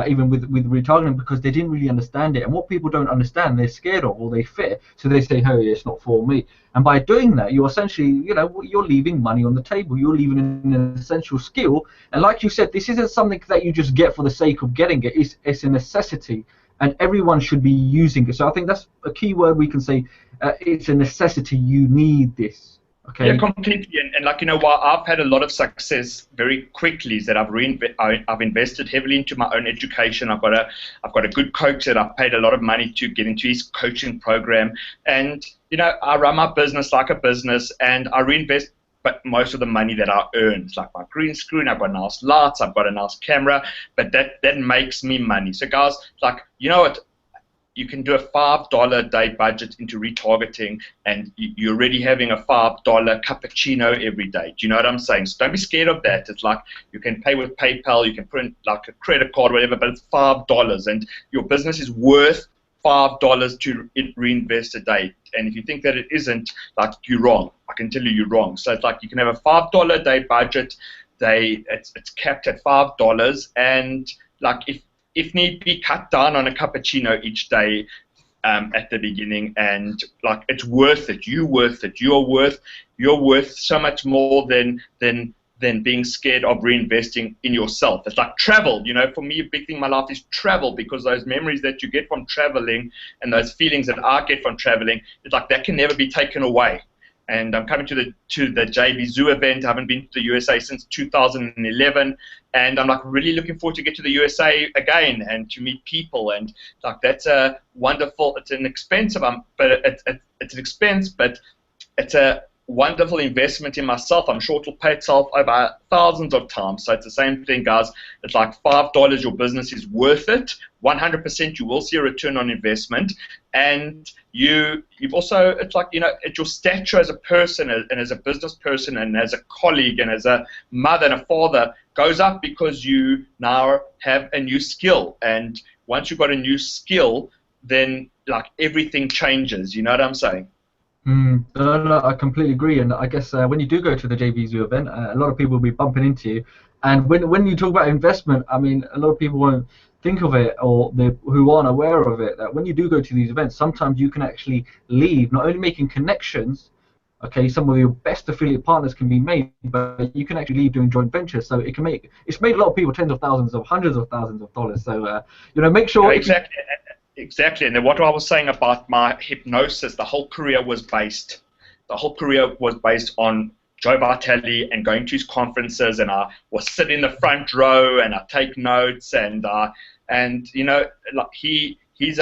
S1: even with retargeting, because they didn't really understand it. And what people don't understand, they're scared of, or they fear. So they say, hey, it's not for me. And by doing that, you're essentially, you know, you're leaving money on the table. You're leaving an essential skill. And like you said, this isn't something that you just get for the sake of getting it. It's a necessity. And everyone should be using it. So I think that's a key word we can say. It's a necessity. You need this. Okay.
S2: Yeah, completely. And like, you know, while I've had a lot of success very quickly, is that I've invested heavily into my own education. I've got a good coach that I've paid a lot of money to get into his coaching program. And, you know, I run my business like a business, and I reinvest. But most of the money that I earn, it's like my green screen, I've got nice lights, I've got a nice camera, but that makes me money. So guys, like, you know what, you can do a $5 a day budget into retargeting, and you're already having a $5 cappuccino every day. Do you know what I'm saying? So don't be scared of that. It's like, you can pay with PayPal, you can put in like a credit card, whatever, but it's $5, and your business is worth $5 to reinvest a day. And if you think that it isn't, like, you're wrong. I can tell you you're wrong. So it's like, you can have a $5 a day budget. It's capped at $5, and like, if need be, cut down on a cappuccino each day at the beginning, and like, it's worth it. You're worth it. You're worth so much more than being scared of reinvesting in yourself. It's like travel. You know, for me, a big thing in my life is travel, because those memories that you get from traveling and those feelings that I get from traveling, it's like, that can never be taken away. And I'm coming to the JB Zoo event. I haven't been to the USA since 2011, and I'm like really looking forward to get to the USA again and to meet people. And like, that's a wonderful. It's an expensive, but it's an expense, but it's a wonderful investment in myself. I'm sure it'll pay itself over thousands of times. So it's the same thing, guys. It's like $5, your business is worth it. 100% you will see a return on investment. And you've also, it's like, you know, it's your stature as a person and as a business person and as a colleague and as a mother and a father goes up, because you now have a new skill. And once you've got a new skill, then like, everything changes. You know what I'm saying?
S1: No, I completely agree, and I guess when you do go to the JVZoo event, a lot of people will be bumping into you. And when you talk about investment, I mean, a lot of people won't think of it, or who aren't aware of it, that when you do go to these events, sometimes you can actually leave, not only making connections, okay, some of your best affiliate partners can be made, but you can actually leave doing joint ventures. So it's made a lot of people tens of thousands of hundreds of thousands of dollars. So you know, make sure.
S2: Yeah, exactly. And then what I was saying about my hypnosis, the whole career was based on Joe Vitale and going to his conferences, and I was sitting in the front row and I take notes, and you know, like, he's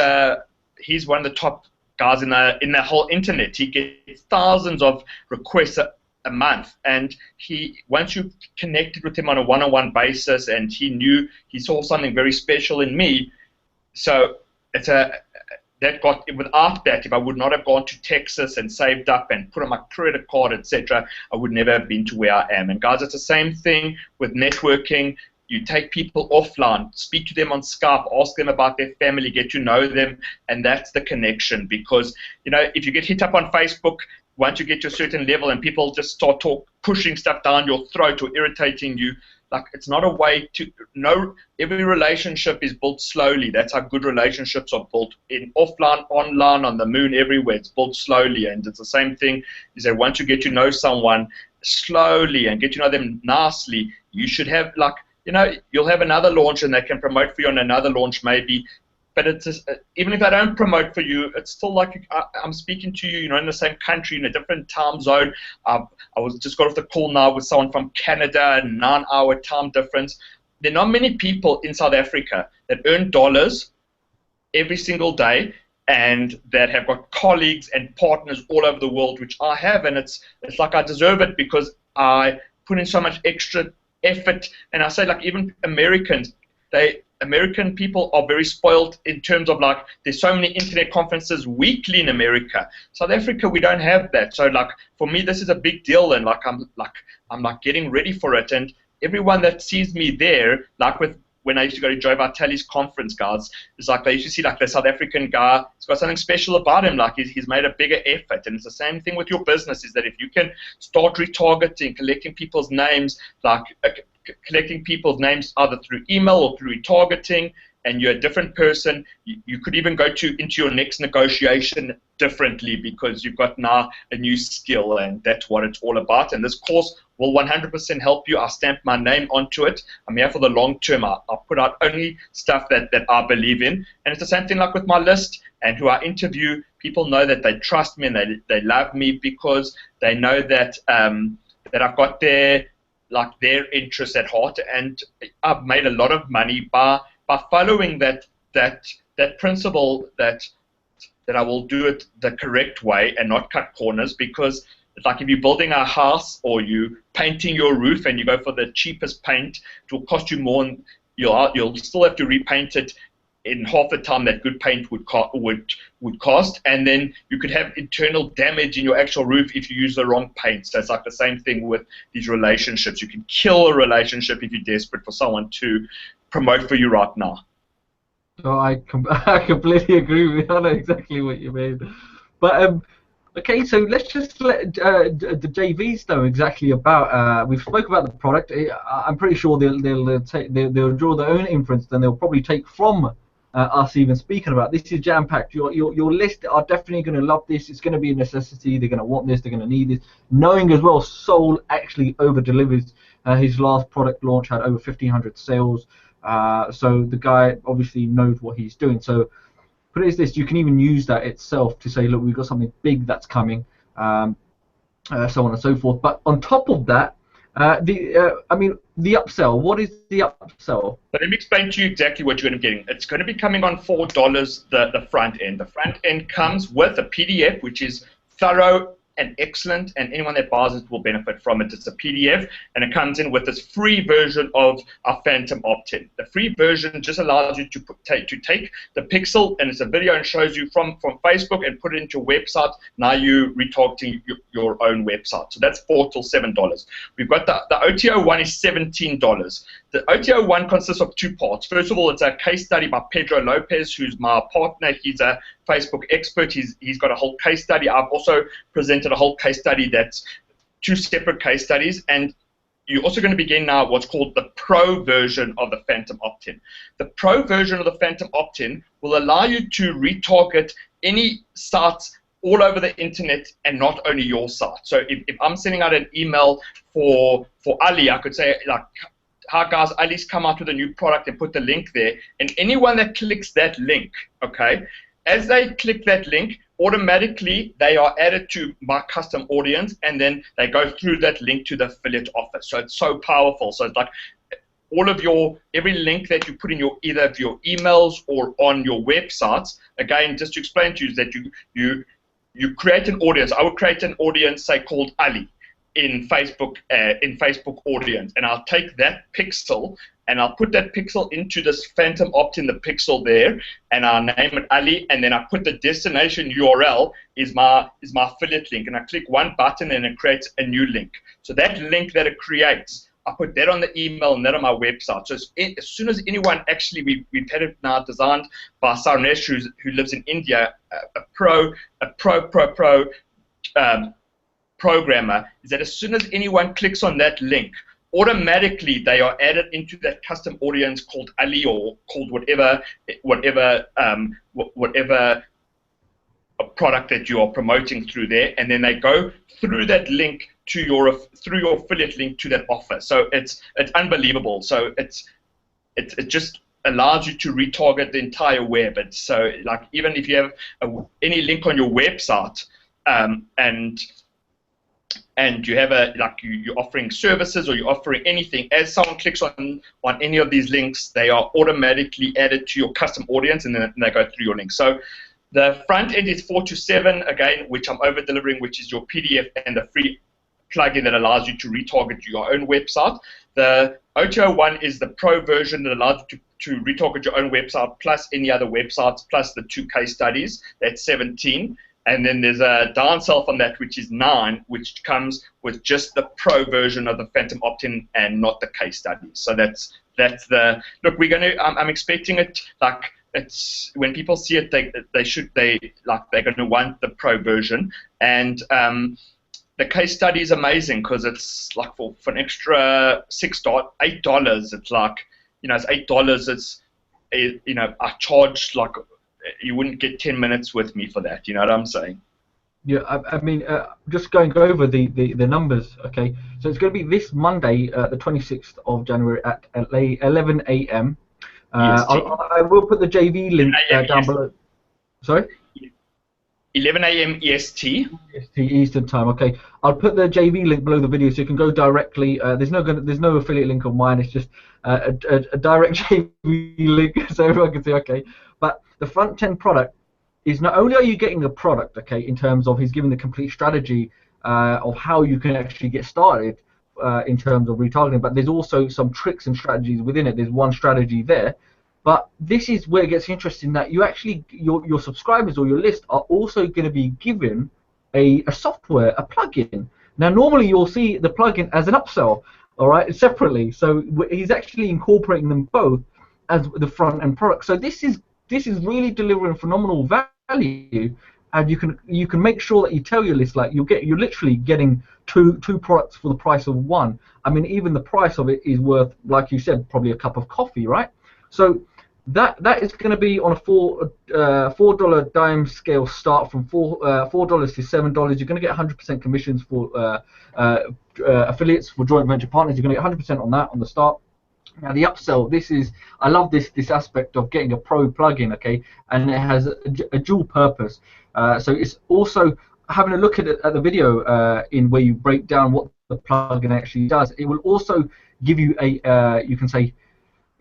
S2: one of the top guys in the whole internet. He gets thousands of requests a month, and once you connected with him on a one-on-one basis, and he saw something very special in me. So without that, if I would not have gone to Texas and saved up and put on my credit card, etc., I would never have been to where I am. And guys, it's the same thing with networking. You take people offline, speak to them on Skype, ask them about their family, get to know them, and that's the connection. Because, you know, if you get hit up on Facebook, once you get to a certain level and people just start pushing stuff down your throat or irritating you, like, it's not a way to know. Every relationship is built slowly. That's how good relationships are built, in offline, online, on the moon, everywhere. It's built slowly. And it's the same thing, is that once you get to know someone slowly and get to know them nicely, you should have, like, you know, you'll have another launch and they can promote for you on another launch maybe, but it's just, even if I don't promote for you, it's still like I'm speaking to you, in the same country, in a different time zone. I was just got off the call now with someone from Canada, 9-hour time difference. There are not many people in South Africa that earn dollars every single day and that have got colleagues and partners all over the world, which I have, and it's like I deserve it because I put in so much extra effort. And I say, like, even American people are very spoiled in terms of, like, there's so many internet conferences weekly in America. South Africa, we don't have that. So, like, for me, this is a big deal, and I'm getting ready for it. And everyone that sees me there, like when I used to go to Joe Vitale's conference, guys, it's like they used to see, like, the South African guy, he's got something special about him, like he's made a bigger effort. And it's the same thing with your business, is that if you can start retargeting, collecting people's names, like collecting people's names either through email or through retargeting, and you're a different person, you could even go into your next negotiation differently because you've got now a new skill, and that's what it's all about. And this course will 100% help you. I'll stamp my name onto it. I'm here for the long term. I'll put out only stuff that I believe in. And it's the same thing like with my list and who I interview. People know that they trust me and they love me because they know that that I've got their interests at heart. And I've made a lot of money by following that principle that I will do it the correct way and not cut corners. Because it's like if you're building a house or you painting your roof and you go for the cheapest paint, it will cost you more, and you'll still have to repaint it in half the time that good paint would cost, and then you could have internal damage in your actual roof if you use the wrong paint. So it's like the same thing with these relationships. You can kill a relationship if you're desperate for someone to promote for you right now.
S1: Oh, I completely agree with you. I know exactly what you mean. But okay, so let's just let the JVs know exactly about. We've spoke about the product. I'm pretty sure they'll draw their own inference, then they'll probably take from us even speaking about this. Is jam-packed. Your list are definitely going to love this. It's going to be a necessity. They're going to want this. They're going to need this. Knowing as well, Saul actually over-delivers. His last product launch had over 1,500 sales. So the guy obviously knows what he's doing. So put it as this: you can even use that itself to say, look, we've got something big that's coming, so on and so forth. But on top of that, the upsell. What is the upsell?
S2: But let me explain to you exactly what you're going to be getting. It's going to be coming on $4 the front end. The front end comes with a PDF, which is thorough and excellent, and anyone that buys it will benefit from it. It's a PDF, and it comes in with this free version of our Phantom opt-in. The free version just allows you to take the pixel, and it's a video, and shows you from Facebook and put it into your website. Now you retargeting your own website. So that's $4 till $7. We've got the OTO one is $17. The OTO one consists of two parts. First of all, it's a case study by Pedro Lopez, who's my partner. He's a Facebook expert. He's got a whole case study. I've also presented a whole case study that's two separate case studies. And you're also going to begin now what's called the Pro version of the Phantom opt-in. The Pro version of the Phantom opt-in will allow you to retarget any sites all over the internet and not only your site. So if I'm sending out an email for Ali, I could say, like, hi guys, Ali's come out with a new product, and put the link there. And anyone that clicks that link, okay, as they click that link, automatically they are added to my custom audience, and then they go through that link to the affiliate offer. So it's so powerful. So it's like every link that you put in either of your emails or on your websites, again, just to explain to you, is that you create an audience. I would create an audience, say, called Ali in Facebook audience, and I'll take that pixel and I'll put that pixel into this Phantom opt-in, the pixel there, and I'll name it Ali, and then I put the destination URL is my affiliate link, and I click one button and it creates a new link. So that link that it creates, I put that on the email and that on my website. So as soon as anyone, actually, we've had it now designed by Sarnesh, who lives in India, a pro programmer, is that as soon as anyone clicks on that link, automatically they are added into that custom audience called Ali, or called whatever product that you are promoting through there, and then they go through that link to your affiliate link to that offer. So it's unbelievable. So it's just allows you to retarget the entire web. It's so like even if you have any link on your website, and you have you're offering services or you're offering anything, as someone clicks on any of these links, they are automatically added to your custom audience, and then they go through your link. So the front end is 4 to 7 again, which I'm over delivering, which is your PDF and the free plugin that allows you to retarget your own website. The O201 is the pro version that allows you to retarget your own website plus any other websites plus the 2 case studies. That's 17. And then there's a downsell from that, which is 9, which comes with just the pro version of the Phantom opt-in and not the case studies. So that's the look. We're going to. I'm expecting it like it's when people see it, they're going to want the pro version. And the case study is amazing because it's like for an extra $8. It's like it's $8. It's I charge like. You wouldn't get 10 minutes with me for that. You know what I'm saying?
S1: Yeah, I mean, just going over the numbers, okay? So it's going to be this Monday, the 26th of January at 11 a.m. I will put the JV link down below. Sorry?
S2: 11 a.m. EST.
S1: EST Eastern time. Okay, I'll put the JV link below the video so you can go directly. There's no affiliate link of mine. It's just a direct JV link so everyone can see. Okay, but the front end product is not only are you getting a product, okay, in terms of he's giving the complete strategy of how you can actually get started in terms of retargeting, but there's also some tricks and strategies within it. There's one strategy there. But this is where it gets interesting, that you actually, your subscribers or your list are also going to be given a software, a plugin. Now, normally you'll see the plugin as an upsell, all right, separately. So he's actually incorporating them both as the front end product. So this is really delivering phenomenal value, and you can make sure that you tell your list like you're literally getting two products for the price of one. I mean, even the price of it is worth, like you said, probably a cup of coffee, right? So that is going to be on a $4 dime scale start from $4 to $7. You're going to get 100% commissions for affiliates, for joint venture partners. You're going to get 100% on that on the start. Now the upsell, I love this aspect of getting a pro plugin, okay, and it has a dual purpose. So it's also having a look at the video in where you break down what the plugin actually does. It will also give you a you can say,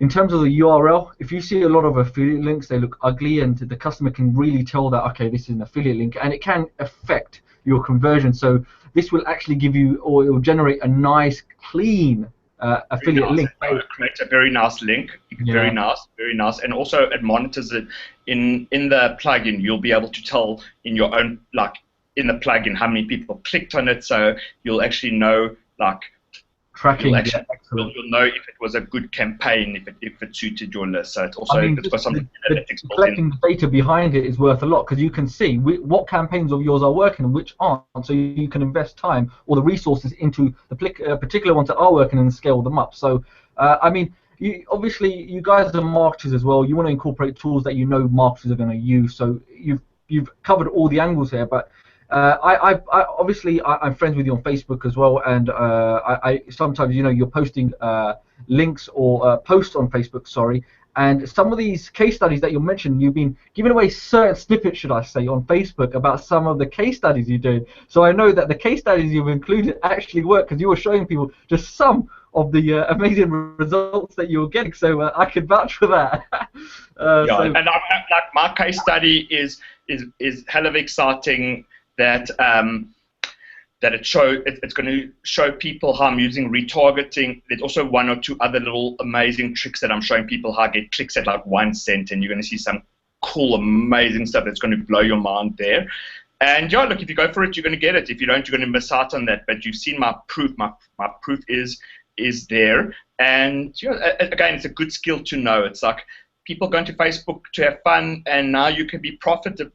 S1: in terms of the URL, if you see a lot of affiliate links, they look ugly, and the customer can really tell that, okay, this is an affiliate link, and it can affect your conversion. So this will actually give you, or it will generate a nice, clean affiliate link.
S2: Create a very nice link, very nice, and also it monitors it in the plugin. You'll be able to tell in your own, like in the plugin, how many people clicked on it, so you'll actually know, like,
S1: tracking.
S2: You'll know if it was a good campaign, if it suited your list. So it's also, it's got something analytics built
S1: collecting the data behind it is worth a lot, because you can see what campaigns of yours are working and which aren't, so you can invest time or the resources into the particular ones that are working and scale them up. So I mean, obviously you guys are marketers as well. You want to incorporate tools that you know marketers are going to use. So you've covered all the angles here, but obviously I'm friends with you on Facebook as well, and I sometimes, you're posting links or posts on Facebook, sorry, and some of these case studies that you mentioned, you've been giving away certain snippets, should I say, on Facebook about some of the case studies you did. So I know that the case studies you've included actually work, because you were showing people just some of the amazing results that you were getting. So I could vouch for that.
S2: And like my case study is hell of exciting. That it's going to show people how I'm using retargeting. There's also 1 or 2 other little amazing tricks that I'm showing people how to get clicks at like 1 cent, and you're going to see some cool, amazing stuff that's going to blow your mind there. And yeah, look, if you go for it, you're going to get it. If you don't, you're going to miss out on that. But you've seen my proof. My proof is there. And again, it's a good skill to know. It's like people going to Facebook to have fun, and now you can be profiting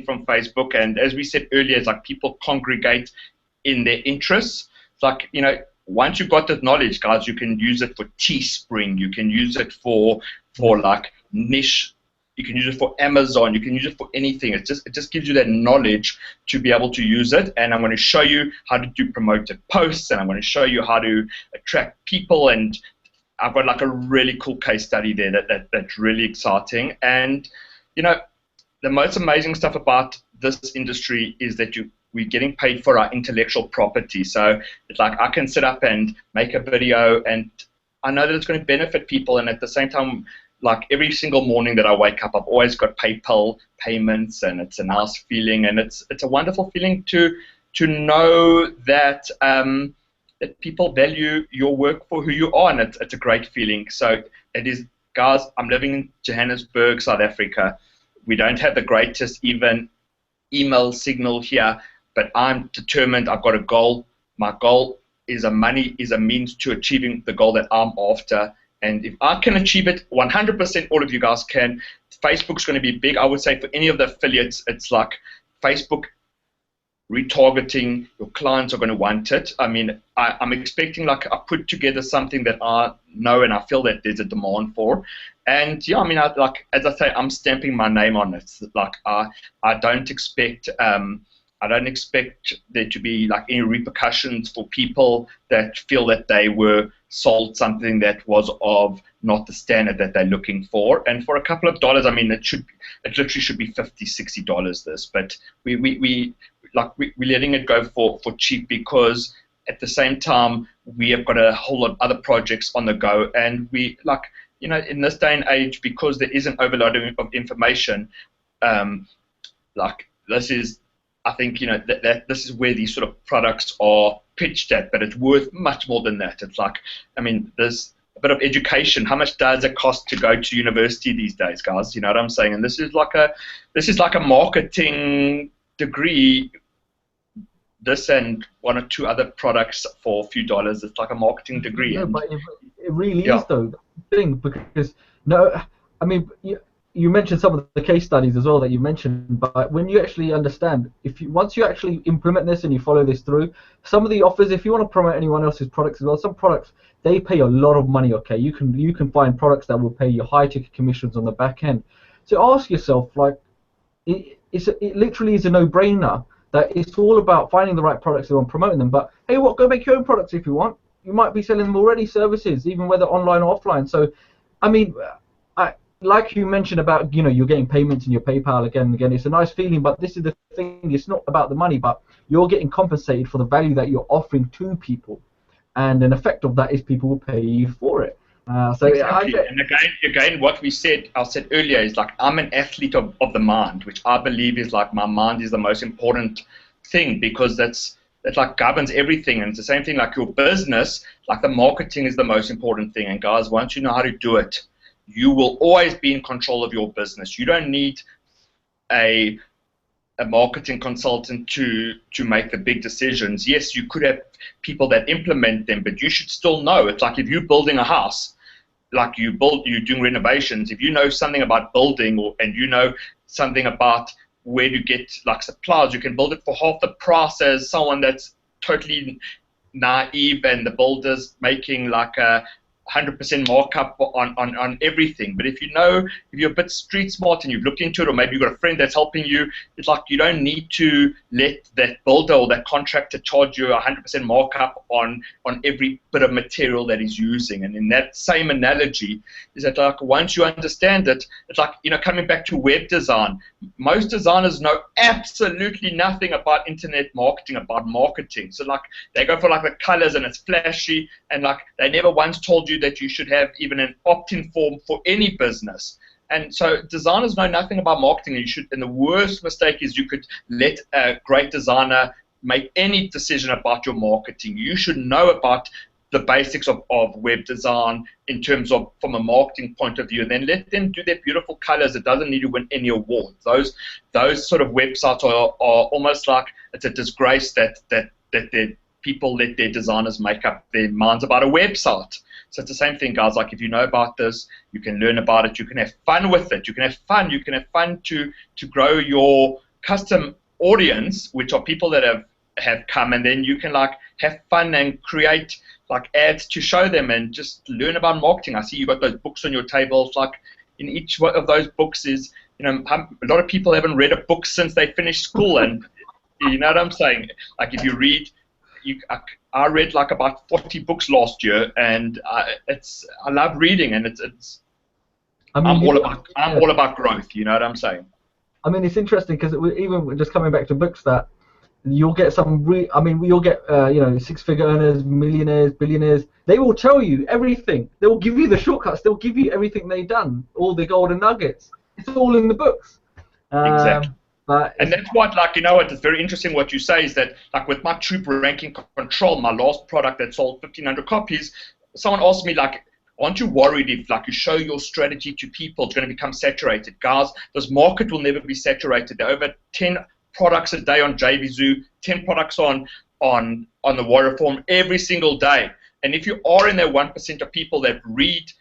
S2: from Facebook. And as we said earlier, it's like people congregate in their interests. It's like, once you've got that knowledge, guys, you can use it for Teespring, you can use it for like niche, you can use it for Amazon, you can use it for anything. It just gives you that knowledge to be able to use it. And I'm going to show you how to do promoted posts, and I'm going to show you how to attract people and I've got like a really cool case study there that's really exciting. And the most amazing stuff about this industry is that we're getting paid for our intellectual property. So it's like I can sit up and make a video, and I know that it's going to benefit people, and at the same time, like every single morning that I wake up, I've always got PayPal payments, and it's a nice feeling, and it's a wonderful feeling to know that that people value your work for who you are, and it's a great feeling. So it is, guys. I'm living in Johannesburg, South Africa. We don't have the greatest even email signal here, but I'm determined. I've got a goal. My goal is a means to achieving the goal that I'm after. And if I can achieve it, 100% all of you guys can. Facebook's going to be big. I would say for any of the affiliates, it's like Facebook retargeting. Your clients are going to want it. I mean, I'm expecting like I put together something that I know and I feel that there's a demand for. And yeah, I mean, like as I say, I'm stamping my name on it. Like I don't expect there to be like any repercussions for people that feel that they were sold something that was of not the standard that they're looking for. And for a couple of dollars, I mean, it literally should be $50, $60 this, but we're letting it go for cheap, because at the same time we have got a whole lot of other projects on the go, and we like, in this day and age, because there is an overload of information, like this is, I think, that this is where these sort of products are pitched at, but it's worth much more than that. It's like, I mean, there's a bit of education. How much does it cost to go to university these days, guys? You know what I'm saying? And this is like a marketing degree. This and one or two other products for a few dollars. It's like a marketing degree.
S1: No, but it really is though, the thing, because I mean, you mentioned some of the case studies as well that you mentioned, but when you actually understand, once you actually implement this and you follow this through, some of the offers, if you want to promote anyone else's products as well, some products they pay a lot of money. Okay, you can find products that will pay you high ticket commissions on the back end. So ask yourself, like, it literally is a no-brainer that it's all about finding the right products and promoting them. But hey, go make your own products if you want. You might be selling them already, services, even whether online or offline. So, I mean, like you mentioned about, you're getting payments in your PayPal again and again. It's a nice feeling, but this is the thing. It's not about the money, but you're getting compensated for the value that you're offering to people. And an effect of that is people will pay you for it.
S2: Exactly. And again, what I said earlier is like I'm an athlete of the mind, which I believe is like my mind is the most important thing, because that like governs everything. And it's the same thing like your business, like the marketing is the most important thing. And guys, once you know how to do it, you will always be in control of your business. You don't need a marketing consultant to make the big decisions. Yes, you could have people that implement them, but you should still know. It's like if you're building a house, like you're doing renovations, if you know something about building and you know something about where to get like supplies, you can build it for half the price as someone that's totally naive and the builder's making like a 100% markup on everything. But if you're a bit street smart and you've looked into it, or maybe you've got a friend that's helping you, it's like you don't need to let that builder or that contractor charge you 100% markup on every bit of material that he's using. And in that same analogy, is that like once you understand it, it's like, coming back to web design, most designers know absolutely nothing about internet marketing, about marketing. So like they go for like the colors and it's flashy, and like they never once told you that you should have even an opt-in form for any business. And so designers know nothing about marketing, and the worst mistake is you could let a great designer make any decision about your marketing. You should know about the basics of web design in terms of from a marketing point of view, and then let them do their beautiful colors. It doesn't need to win any awards. Those sort of websites are almost like it's a disgrace that their people let their designers make up their minds about a website. So it's the same thing, guys. Like if you know about this, you can learn about it. You can have fun with it. You can have fun. You can have fun to grow your custom audience, which are people that have come, and then you can like have fun and create like ads to show them and just learn about marketing. I see you got those books on your tables. Like in each one of those books is, a lot of people haven't read a book since they finished school, and you know what I'm saying. Like if you read I read like about 40 books last year, and I love reading, and it's
S1: I mean,
S2: I'm all about growth. You know what I'm saying?
S1: I mean, it's interesting because even just coming back to books, that you'll get some you'll get six-figure earners, millionaires, billionaires. They will tell you everything. They will give you the shortcuts. They'll give you everything they've done, all the golden nuggets. It's all in the books.
S2: Exactly.
S1: And
S2: that's what, like, you know what, it's very interesting what you say is that, like, with my troop ranking control, my last product that sold 1,500 copies, someone asked me, like, aren't you worried if, like, you show your strategy to people, it's going to become saturated? Guys, this market will never be saturated. There are over 10 products a day on JVZoo, 10 products on the Warrior Forum every single day. And if you are in that 1% of people that read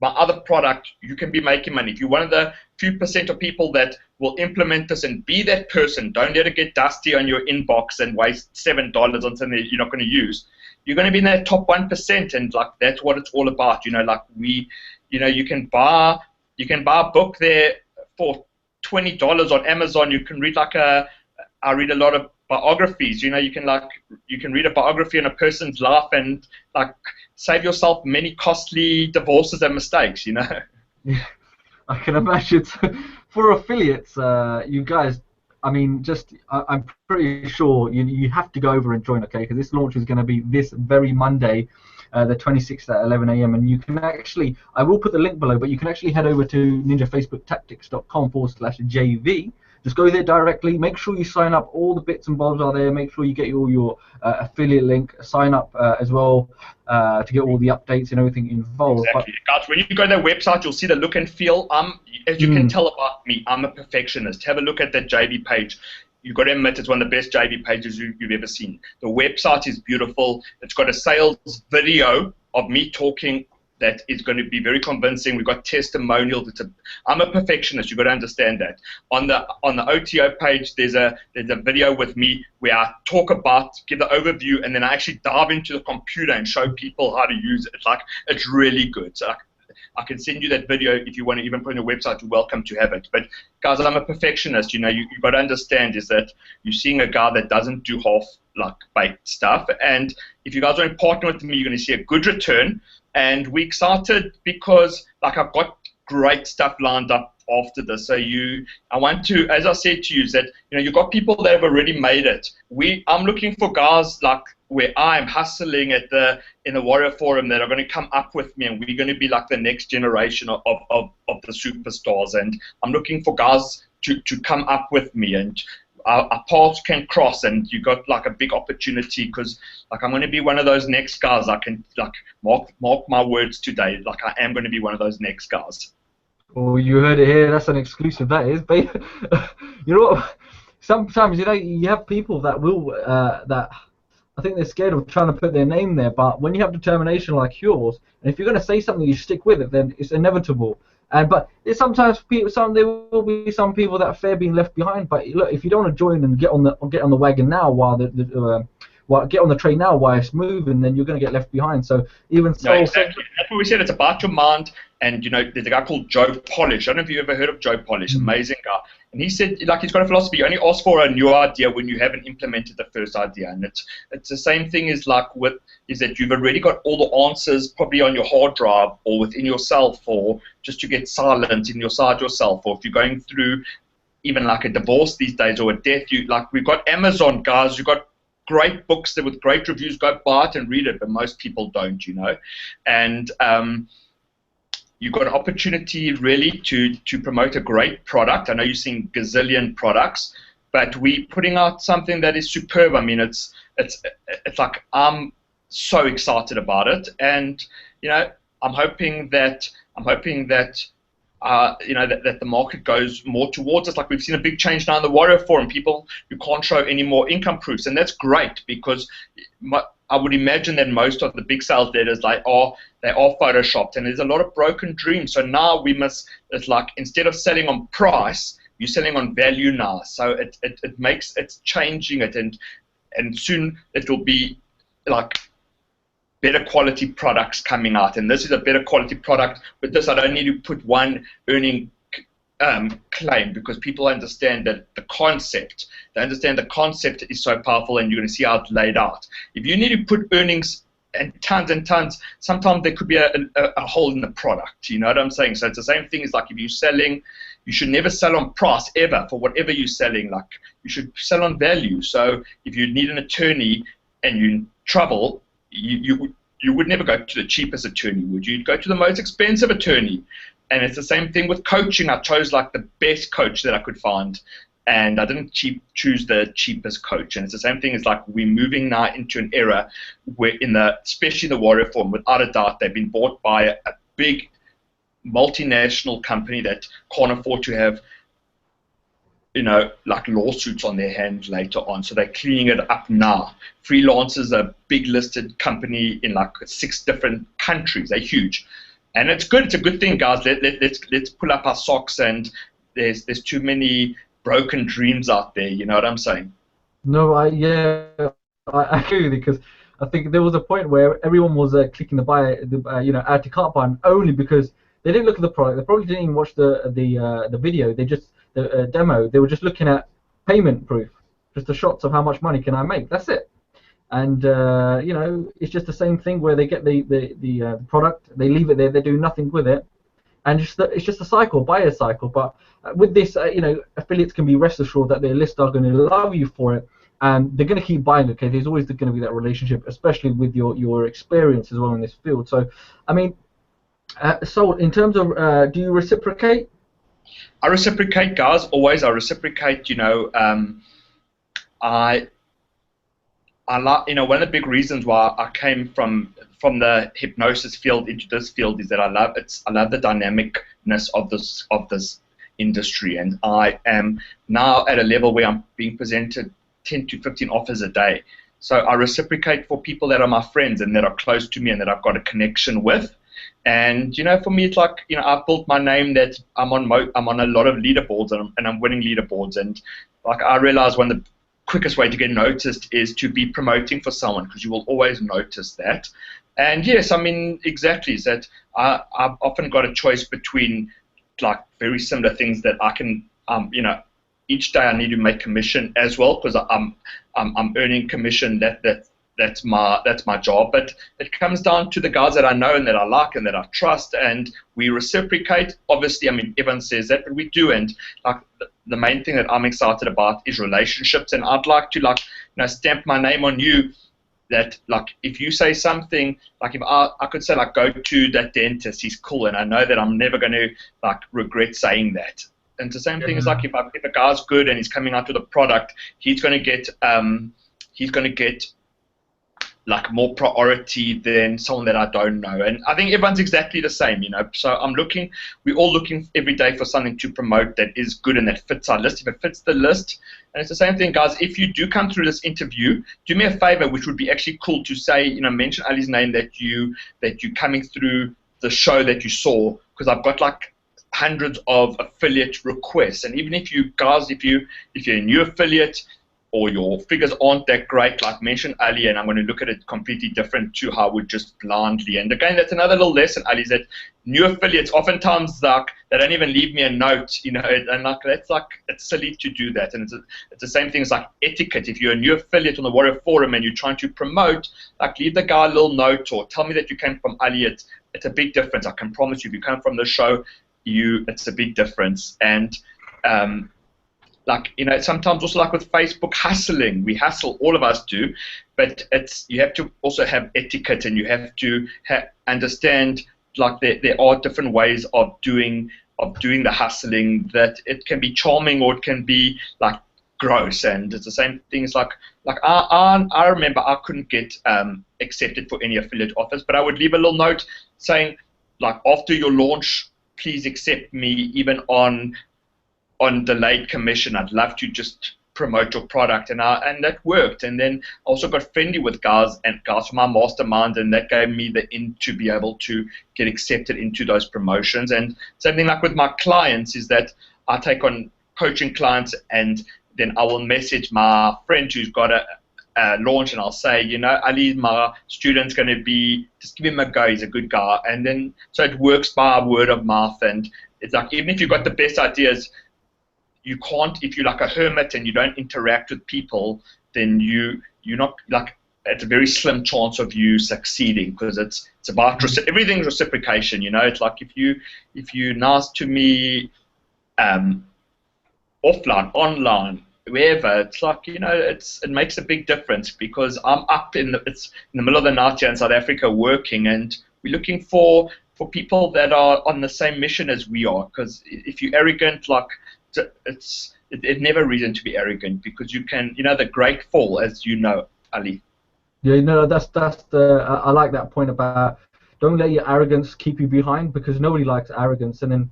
S2: my other product, you can be making money. If you're one of the few percent of people that will implement this and be that person, don't let it get dusty on your inbox and waste $7 on something that you're not going to use. You're going to be in that top 1%, and like that's what it's all about. You know, like you can buy a book there for $20 on Amazon. You can read I read a lot of biographies. You know, you can read a biography on a person's life and like save yourself many costly divorces and mistakes. You know.
S1: Yeah, I can imagine. For affiliates, you guys, I mean, I'm pretty sure you have to go over and join, okay? Because this launch is going to be this very Monday, the 26th at 11 a.m. And you can actually, I will put the link below, but you can actually head over to ninjafacebooktactics.com/JV. Just go there directly. Make sure you sign up. All the bits and bobs are there. Make sure you get all your affiliate link. Sign up as well to get all the updates and everything involved.
S2: Exactly. Guys, when you go to their website, you'll see the look and feel. As you can tell about me, I'm a perfectionist. Have a look at that JV page. You've got to admit it's one of the best JV pages you've ever seen. The website is beautiful. It's got a sales video of me talking that is going to be very convincing. We've got testimonials. I'm a perfectionist. You've got to understand that. On the OTO page, there's a video with me where I give the overview, and then I actually dive into the computer and show people how to use it. It's really good. So I can send you that video if you want to even put it on your website. You're welcome to have it. But guys, I'm a perfectionist. You know, you've got to understand is that you're seeing a guy that doesn't do baked stuff. And if you guys are in partner with me, you're going to see a good return. And we're excited because I've got great stuff lined up after this. So I want to, as I said to you, is that you've got people that have already made it. I'm looking for guys like where I'm hustling in the Warrior Forum that are going to come up with me, and we're going to be like the next generation of the superstars. And I'm looking for guys to come up with me, and our paths can cross, and you got like a big opportunity because I'm going to be one of those next guys. I can mark my words today. I am going to be one of those next guys.
S1: Oh, you heard it here. That's an exclusive. That is, baby. You know what? Sometimes you have people that will that I think they're scared of trying to put their name there. But when you have determination like yours, and if you're going to say something, you stick with it, then it's inevitable. But there will be some people that fear being left behind. But look, if you don't want to join and get on the wagon now while get on the train now while it's moving, then you're going to get left behind. So even Saul
S2: exactly. That's what we said. It's about your mind. And there's a guy called Joe Polish. I don't know if you've ever heard of Joe Polish. Amazing guy. And he said, he's got a philosophy. You only ask for a new idea when you haven't implemented the first idea. And it's the same thing is that you've already got all the answers probably on your hard drive or within yourself, or just to get silent inside yourself, or if you're going through even like a divorce these days or a death, we've got Amazon, guys. You've got great books with great reviews. Go buy it and read it, but most people don't, And you've got an opportunity really to promote a great product. I know you're seeing gazillion products, but we're putting out something that is superb. I mean, it's like I'm so excited about it, and I'm hoping that that the market goes more towards us. Like we've seen a big change now in the Warrior Forum. People who can't show any more income proofs, and that's great because I would imagine that most of the big sales letters they are photoshopped, and there's a lot of broken dreams. So now it's like instead of selling on price, you're selling on value now. So it's changing it, and soon it will be like better quality products coming out, and this is a better quality product. With this, I don't need to put one earning claim, because people understand that the concept, they understand the concept is so powerful, and you're going to see how it's laid out. If you need to put earnings and tons, sometimes there could be a hole in the product. You know what I'm saying? So it's the same thing as like if you're selling, you should never sell on price ever for whatever you're selling. Like you should sell on value. So if you need an attorney and you're in trouble, you would never go to the cheapest attorney, would you? You'd go to the most expensive attorney. And it's the same thing with coaching. I chose like the best coach that I could find, and I didn't choose the cheapest coach. And it's the same thing as like we're moving now into an era where especially the warrior form, without a doubt, they've been bought by a big multinational company that can't afford to have, like lawsuits on their hands later on. So they're cleaning it up now. Freelancers are a big listed company in like 6 different countries. They're huge. And it's good. It's a good thing, guys. Let's pull up our socks. And there's too many broken dreams out there. You know what I'm saying?
S1: No, I agree with you, because I think there was a point where everyone was clicking the add to cart button only because they didn't look at the product. They probably didn't even watch the video. They just the demo. They were just looking at payment proof, just the shots of how much money can I make. That's it. And it's just the same thing where they get the product, they leave it there, they do nothing with it, and it's just a cycle, buyer cycle. But with this, affiliates can be rest assured that their list are going to love you for it, and they're going to keep buying. Okay, there's always going to be that relationship, especially with your experience as well in this field. So, I mean, Saul, in terms of, do you reciprocate?
S2: I reciprocate, guys. Always, I reciprocate. I like, one of the big reasons why I came from the hypnosis field into this field is that I love the dynamicness of this industry, and I am now at a level where I'm being presented 10 to 15 offers a day. So I reciprocate for people that are my friends and that are close to me and that I've got a connection with. And for me, it's like I've built my name that I'm on a lot of leaderboards, and I'm winning leaderboards, and like I realize one of the quickest way to get noticed is to be promoting for someone, because you will always notice that. And yes, I mean, exactly, is that I've often got a choice between like very similar things that I can, each day I need to make commission as well, because I'm earning commission. That's my job. But it comes down to the guys that I know and that I like and that I trust, and we reciprocate. Obviously, I mean, everyone says that, but we do. And like the main thing that I'm excited about is relationships, and I'd like to stamp my name on you. That like if you say something, like if I could say like go to that dentist, he's cool, and I know that I'm never going to like regret saying that. And the same thing is like if a guy's good and he's coming out with a product, he's going to get like more priority than someone that I don't know. And I think everyone's exactly the same, So we're all looking every day for something to promote that is good and that fits our list. If it fits the list, and it's the same thing, guys, if you do come through this interview, do me a favor, which would be actually cool to say, mention Ali's name that you're coming through the show that you saw, because I've got like hundreds of affiliate requests. And even if you're a new affiliate, or your figures aren't that great, like mention Ali, and I'm going to look at it completely different to how we just blindly. And again, that's another little lesson, Ali, is that new affiliates oftentimes like they don't even leave me a note, and like it's silly to do that. And it's the same thing as like etiquette. If you're a new affiliate on the Warrior Forum and you're trying to promote, like leave the guy a little note or tell me that you came from Ali. It's a big difference. I can promise you, if you come from the show, it's a big difference. And sometimes also like with Facebook hustling, we hustle, all of us do, but you have to also have etiquette, and you have to understand like there are different ways of doing the hustling, that it can be charming or it can be like gross. And it's the same things like I remember I couldn't get accepted for any affiliate offers, but I would leave a little note saying like, after your launch, please accept me even on delayed commission. I'd love to just promote your product, and that worked. And then I also got friendly with guys from my mastermind, and that gave me the in to be able to get accepted into those promotions. And something like with my clients is that I take on coaching clients, and then I will message my friend who's got a launch, and I'll say, Ali, my student's going to be, just give him a go, he's a good guy. And then so it works by word of mouth, and It's like even if you've got the best ideas, you can't, if you're like a hermit and you don't interact with people, then you're not like, it's a very slim chance of you succeeding, because it's about everything's reciprocation. You know, it's like if you're nice to me offline, online, wherever, it's like, you know, it makes a big difference, because I'm up in the middle of the night here in South Africa working, and we're looking for people that are on the same mission as we are. Because if you're arrogant, like, it's never reason to be arrogant, because you can, you know, the great fall, as you know, Ali.
S1: Yeah, no, that's I like that point about don't let your arrogance keep you behind, because nobody likes arrogance, and then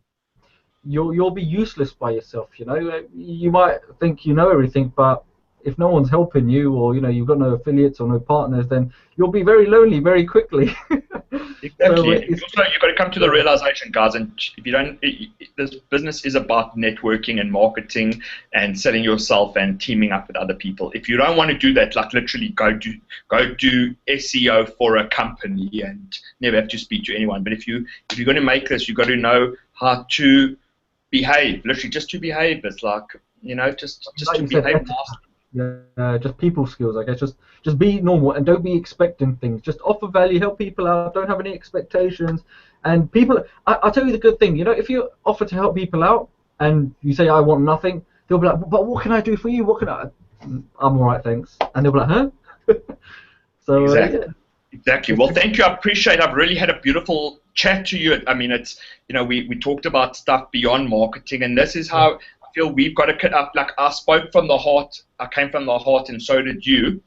S1: you'll be useless by yourself. You know, you might think you know everything, but if no one's helping you, or you know you've got no affiliates or no partners, then you'll be very lonely very quickly.
S2: Exactly. You've got to come to the realization, guys, and if you don't, this business is about networking and marketing and selling yourself and teaming up with other people. If you don't want to do that, like literally go do SEO for a company and never have to speak to anyone. But if you're going to make this, you've got to know how to behave. Literally, just to behave. It's like, you know, just to behave.
S1: Yeah, just people skills, I guess. Just be normal and don't be expecting things. Just offer value, help people out. Don't have any expectations. And people, I'll tell you the good thing. You know, if you offer to help people out and you say I want nothing, they'll be like, but what can I do for you? What can I'm all right, thanks. And they'll be like, huh? So
S2: exactly.
S1: Yeah.
S2: Exactly. Well, thank you. I appreciate it. I've really had a beautiful chat to you. I mean, it's, you know, we talked about stuff beyond marketing, and this is how I feel we've got to cut up. Like, I spoke from the heart. I came from the heart, and so did you.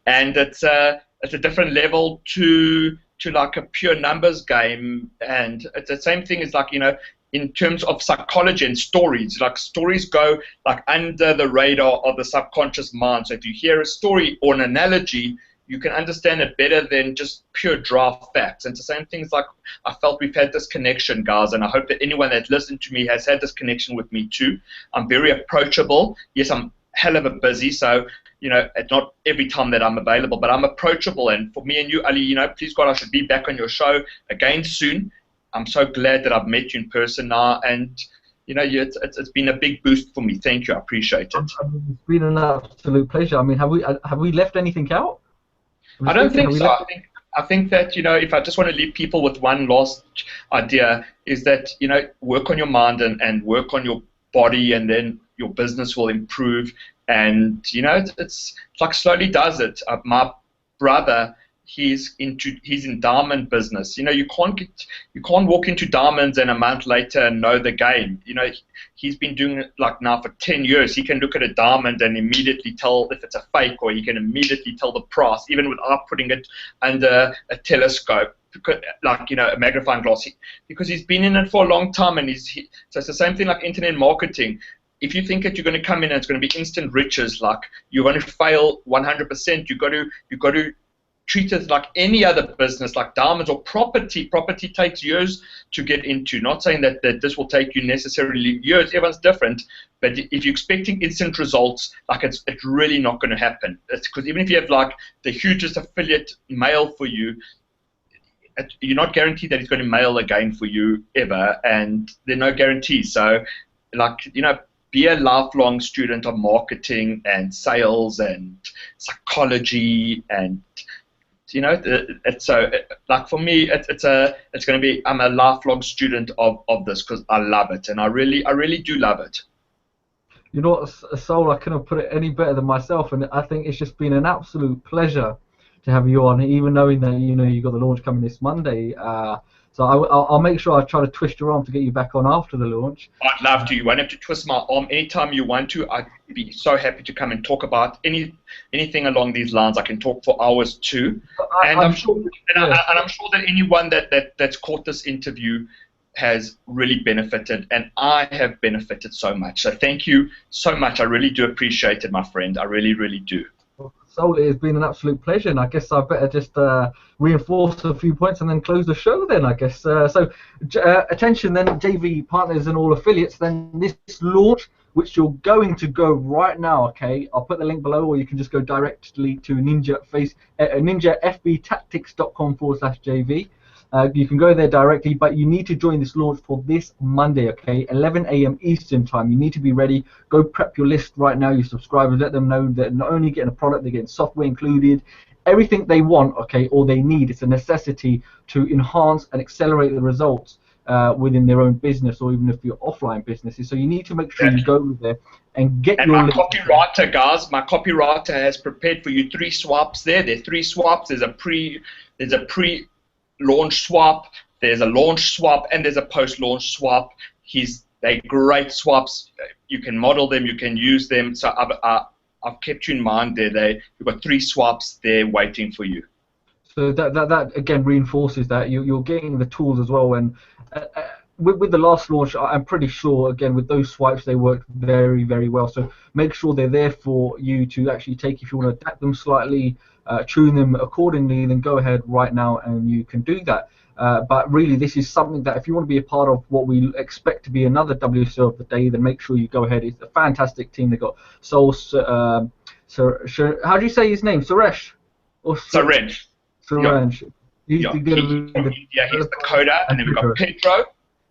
S2: And it's a different level to like a pure numbers game. And it's the same thing as, like, you know, in terms of psychology and stories. Like, stories go like under the radar of the subconscious mind. So if you hear a story or an analogy, you can understand it better than just pure dry facts. And it's the same things, like, I felt we've had this connection, guys, and I hope that anyone that listened to me has had this connection with me too. I'm very approachable. Yes, I'm hell of a busy, so, you know, it's not every time that I'm available, but I'm approachable. And for me and you, Ali, you know, please God, I should be back on your show again soon. I'm so glad that I've met you in person now, and you know, it's been a big boost for me. Thank you, I appreciate it.
S1: It's been an absolute pleasure. I mean, have we left anything out?
S2: I don't think so. I think that, you know, if I just want to leave people with one last idea, is that, you know, work on your mind and work on your body, and then your business will improve. And, you know, it's like slowly does it. My brother, he's in diamond business. You know, you can't walk into diamonds and a month later know the game. You know, he's been doing it like now for 10 years. He can look at a diamond and immediately tell if it's a fake, or he can immediately tell the price, even without putting it under a telescope, like, you know, a magnifying glass, because he's been in it for a long time. And so it's the same thing like internet marketing. If you think that you're going to come in and it's going to be instant riches, like, you're going to fail 100%. You got to treat it like any other business, like diamonds or property. Property takes years to get into. Not saying that this will take you necessarily years. Everyone's different. But if you're expecting instant results, like, it's really not going to happen. It's because even if you have like the hugest affiliate mail for you, you're not guaranteed that he's going to mail again for you ever, and there are no guarantees. So, like, you know, be a lifelong student of marketing and sales and psychology, and, you know, like, for me, it's going to be, I'm a lifelong student of this, because I love it, and I really do love it.
S1: You know what, Saul, I couldn't put it any better than myself, and I think it's just been an absolute pleasure to have you on, even knowing that, you know, you got the launch coming this Monday. So I'll make sure I try to twist your arm to get you back on after the launch.
S2: I'd love to. You won't have to twist my arm anytime you want to. I'd be so happy to come and talk about anything along these lines. I can talk for hours too. I'm sure that anyone that's caught this interview has really benefited, and I have benefited so much. So thank you so much. I really do appreciate it, my friend. I really, really do.
S1: Saul, it has been an absolute pleasure, and I guess I better just reinforce a few points and then close the show then, I guess. Attention then, JV partners and all affiliates, then this launch, which you're going to go right now, okay? I'll put the link below, or you can just go directly to ninjafbtactics.com/JV. You can go there directly, but you need to join this launch for this Monday, okay, 11 a.m. Eastern time. You need to be ready. Go prep your list right now, your subscribers. Let them know that not only getting a product, they're getting software included, everything they want, okay, or they need. It's a necessity to enhance and accelerate the results within their own business, or even if you're offline businesses. So you need to make sure you go there and get your
S2: my
S1: list.
S2: copywriter, guys, my copywriter has prepared for you 3 swaps there. There are 3 swaps. There's a pre-launch swap, there's a launch swap, and there's a post-launch swap. They're great swaps. You can model them, you can use them. So I've kept you in mind there. You've got 3 swaps there waiting for you.
S1: So that again reinforces that you're getting the tools as well. And with the last launch, I'm pretty sure again with those swipes they worked very, very well. So make sure they're there for you to actually take. If you want to adapt them slightly, tune them accordingly, then go ahead right now and you can do that. But really, this is something that if you want to be a part of what we expect to be another WSO of the day, then make sure you go ahead. It's a fantastic team. They've got Saul, how do you say his name? Suresh? Or
S2: Suresh.
S1: Suresh.
S2: He's the coder, and then we've got Pedro.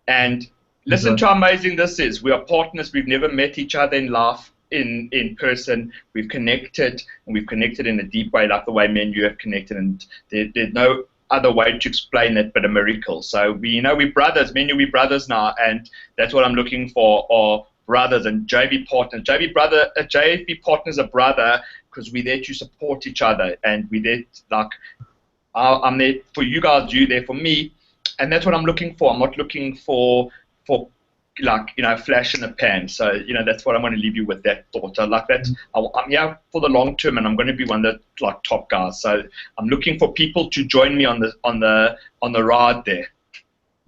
S2: And listen to how amazing this is. We are partners. We've never met each other in life, in person. We've connected, and we've connected in a deep way, like the way me and you have connected. And there's no other way to explain it but a miracle. So we're brothers. Me and you, we're brothers now, and that's what I'm looking for. Are brothers and JV partners. JV partners are brother because we're there to support each other, and we're there I'm there for you guys, you there for me, and that's what I'm looking for. I'm not looking for flash in the pan. So that's what I'm going to leave you with, that thought. I like that. I'm here for the long term, and I'm going to be one of the top guys. So I'm looking for people to join me on the ride there.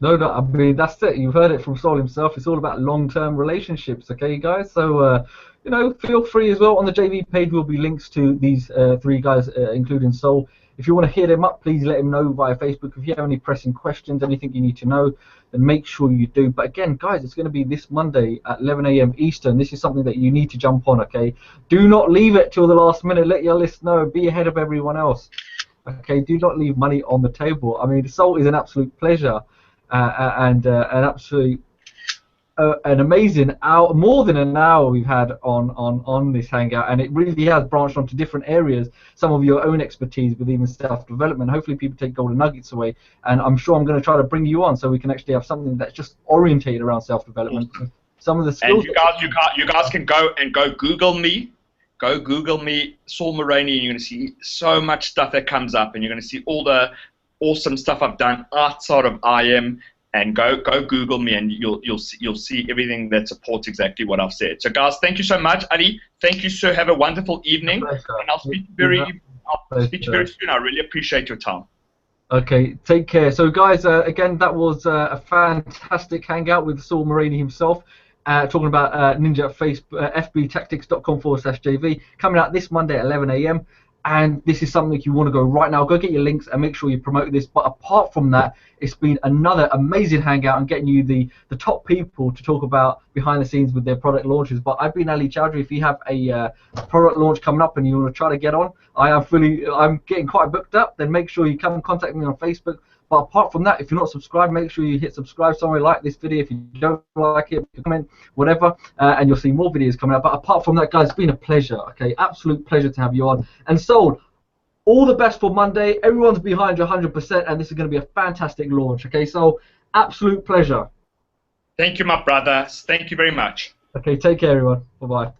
S1: No, I mean that's it. You've heard it from Saul himself. It's all about long-term relationships, okay, guys? So feel free as well. On the JV page will be links to these 3 guys, including Saul. If you want to hit him up, please let him know via Facebook. If you have any pressing questions, anything you need to know, then make sure you do. But again, guys, it's going to be this Monday at 11 a.m. Eastern. This is something that you need to jump on, okay? Do not leave it till the last minute. Let your list know. Be ahead of everyone else. Okay, do not leave money on the table. I mean, Saul is an absolute pleasure and an absolute an amazing hour, more than an hour we've had on this hangout, and it really has branched onto different areas, some of your own expertise with even self-development. Hopefully people take golden nuggets away, and I'm sure I'm going to try to bring you on so we can actually have something that's just orientated around self-development. Some of the skills.
S2: And you guys can go Google me. Go Google me, Saul Maraney, and you're going to see so much stuff that comes up, and you're going to see all the awesome stuff I've done outside of IM. And go Google me, and you'll see everything that supports exactly what I've said. So guys, thank you so much, Ali. Thank you, sir. Have a wonderful evening, and I'll speak to you very soon. I really appreciate your time.
S1: Okay, take care. So guys, again, that was a fantastic hangout with Saul Maraney himself, talking about Ninja FBTactics.com/JV, coming out this Monday at 11 a.m. And this is something you want to go right now. Go get your links and make sure you promote this. But apart from that, it's been another amazing hangout and getting you the top people to talk about behind the scenes with their product launches. But I've been Ali Chowdhry. If you have a product launch coming up and you want to try to get on, I'm getting quite booked up. Then make sure you come and contact me on Facebook. But apart from that, if you're not subscribed, make sure you hit subscribe somewhere, like this video. If you don't like it, comment, whatever, and you'll see more videos coming up. But apart from that, guys, it's been a pleasure, okay? Absolute pleasure to have you on. And Saul, all the best for Monday. Everyone's behind you 100%, and this is going to be a fantastic launch, okay? So, absolute pleasure.
S2: Thank you, my brother. Thank you very much.
S1: Okay, take care, everyone. Bye-bye.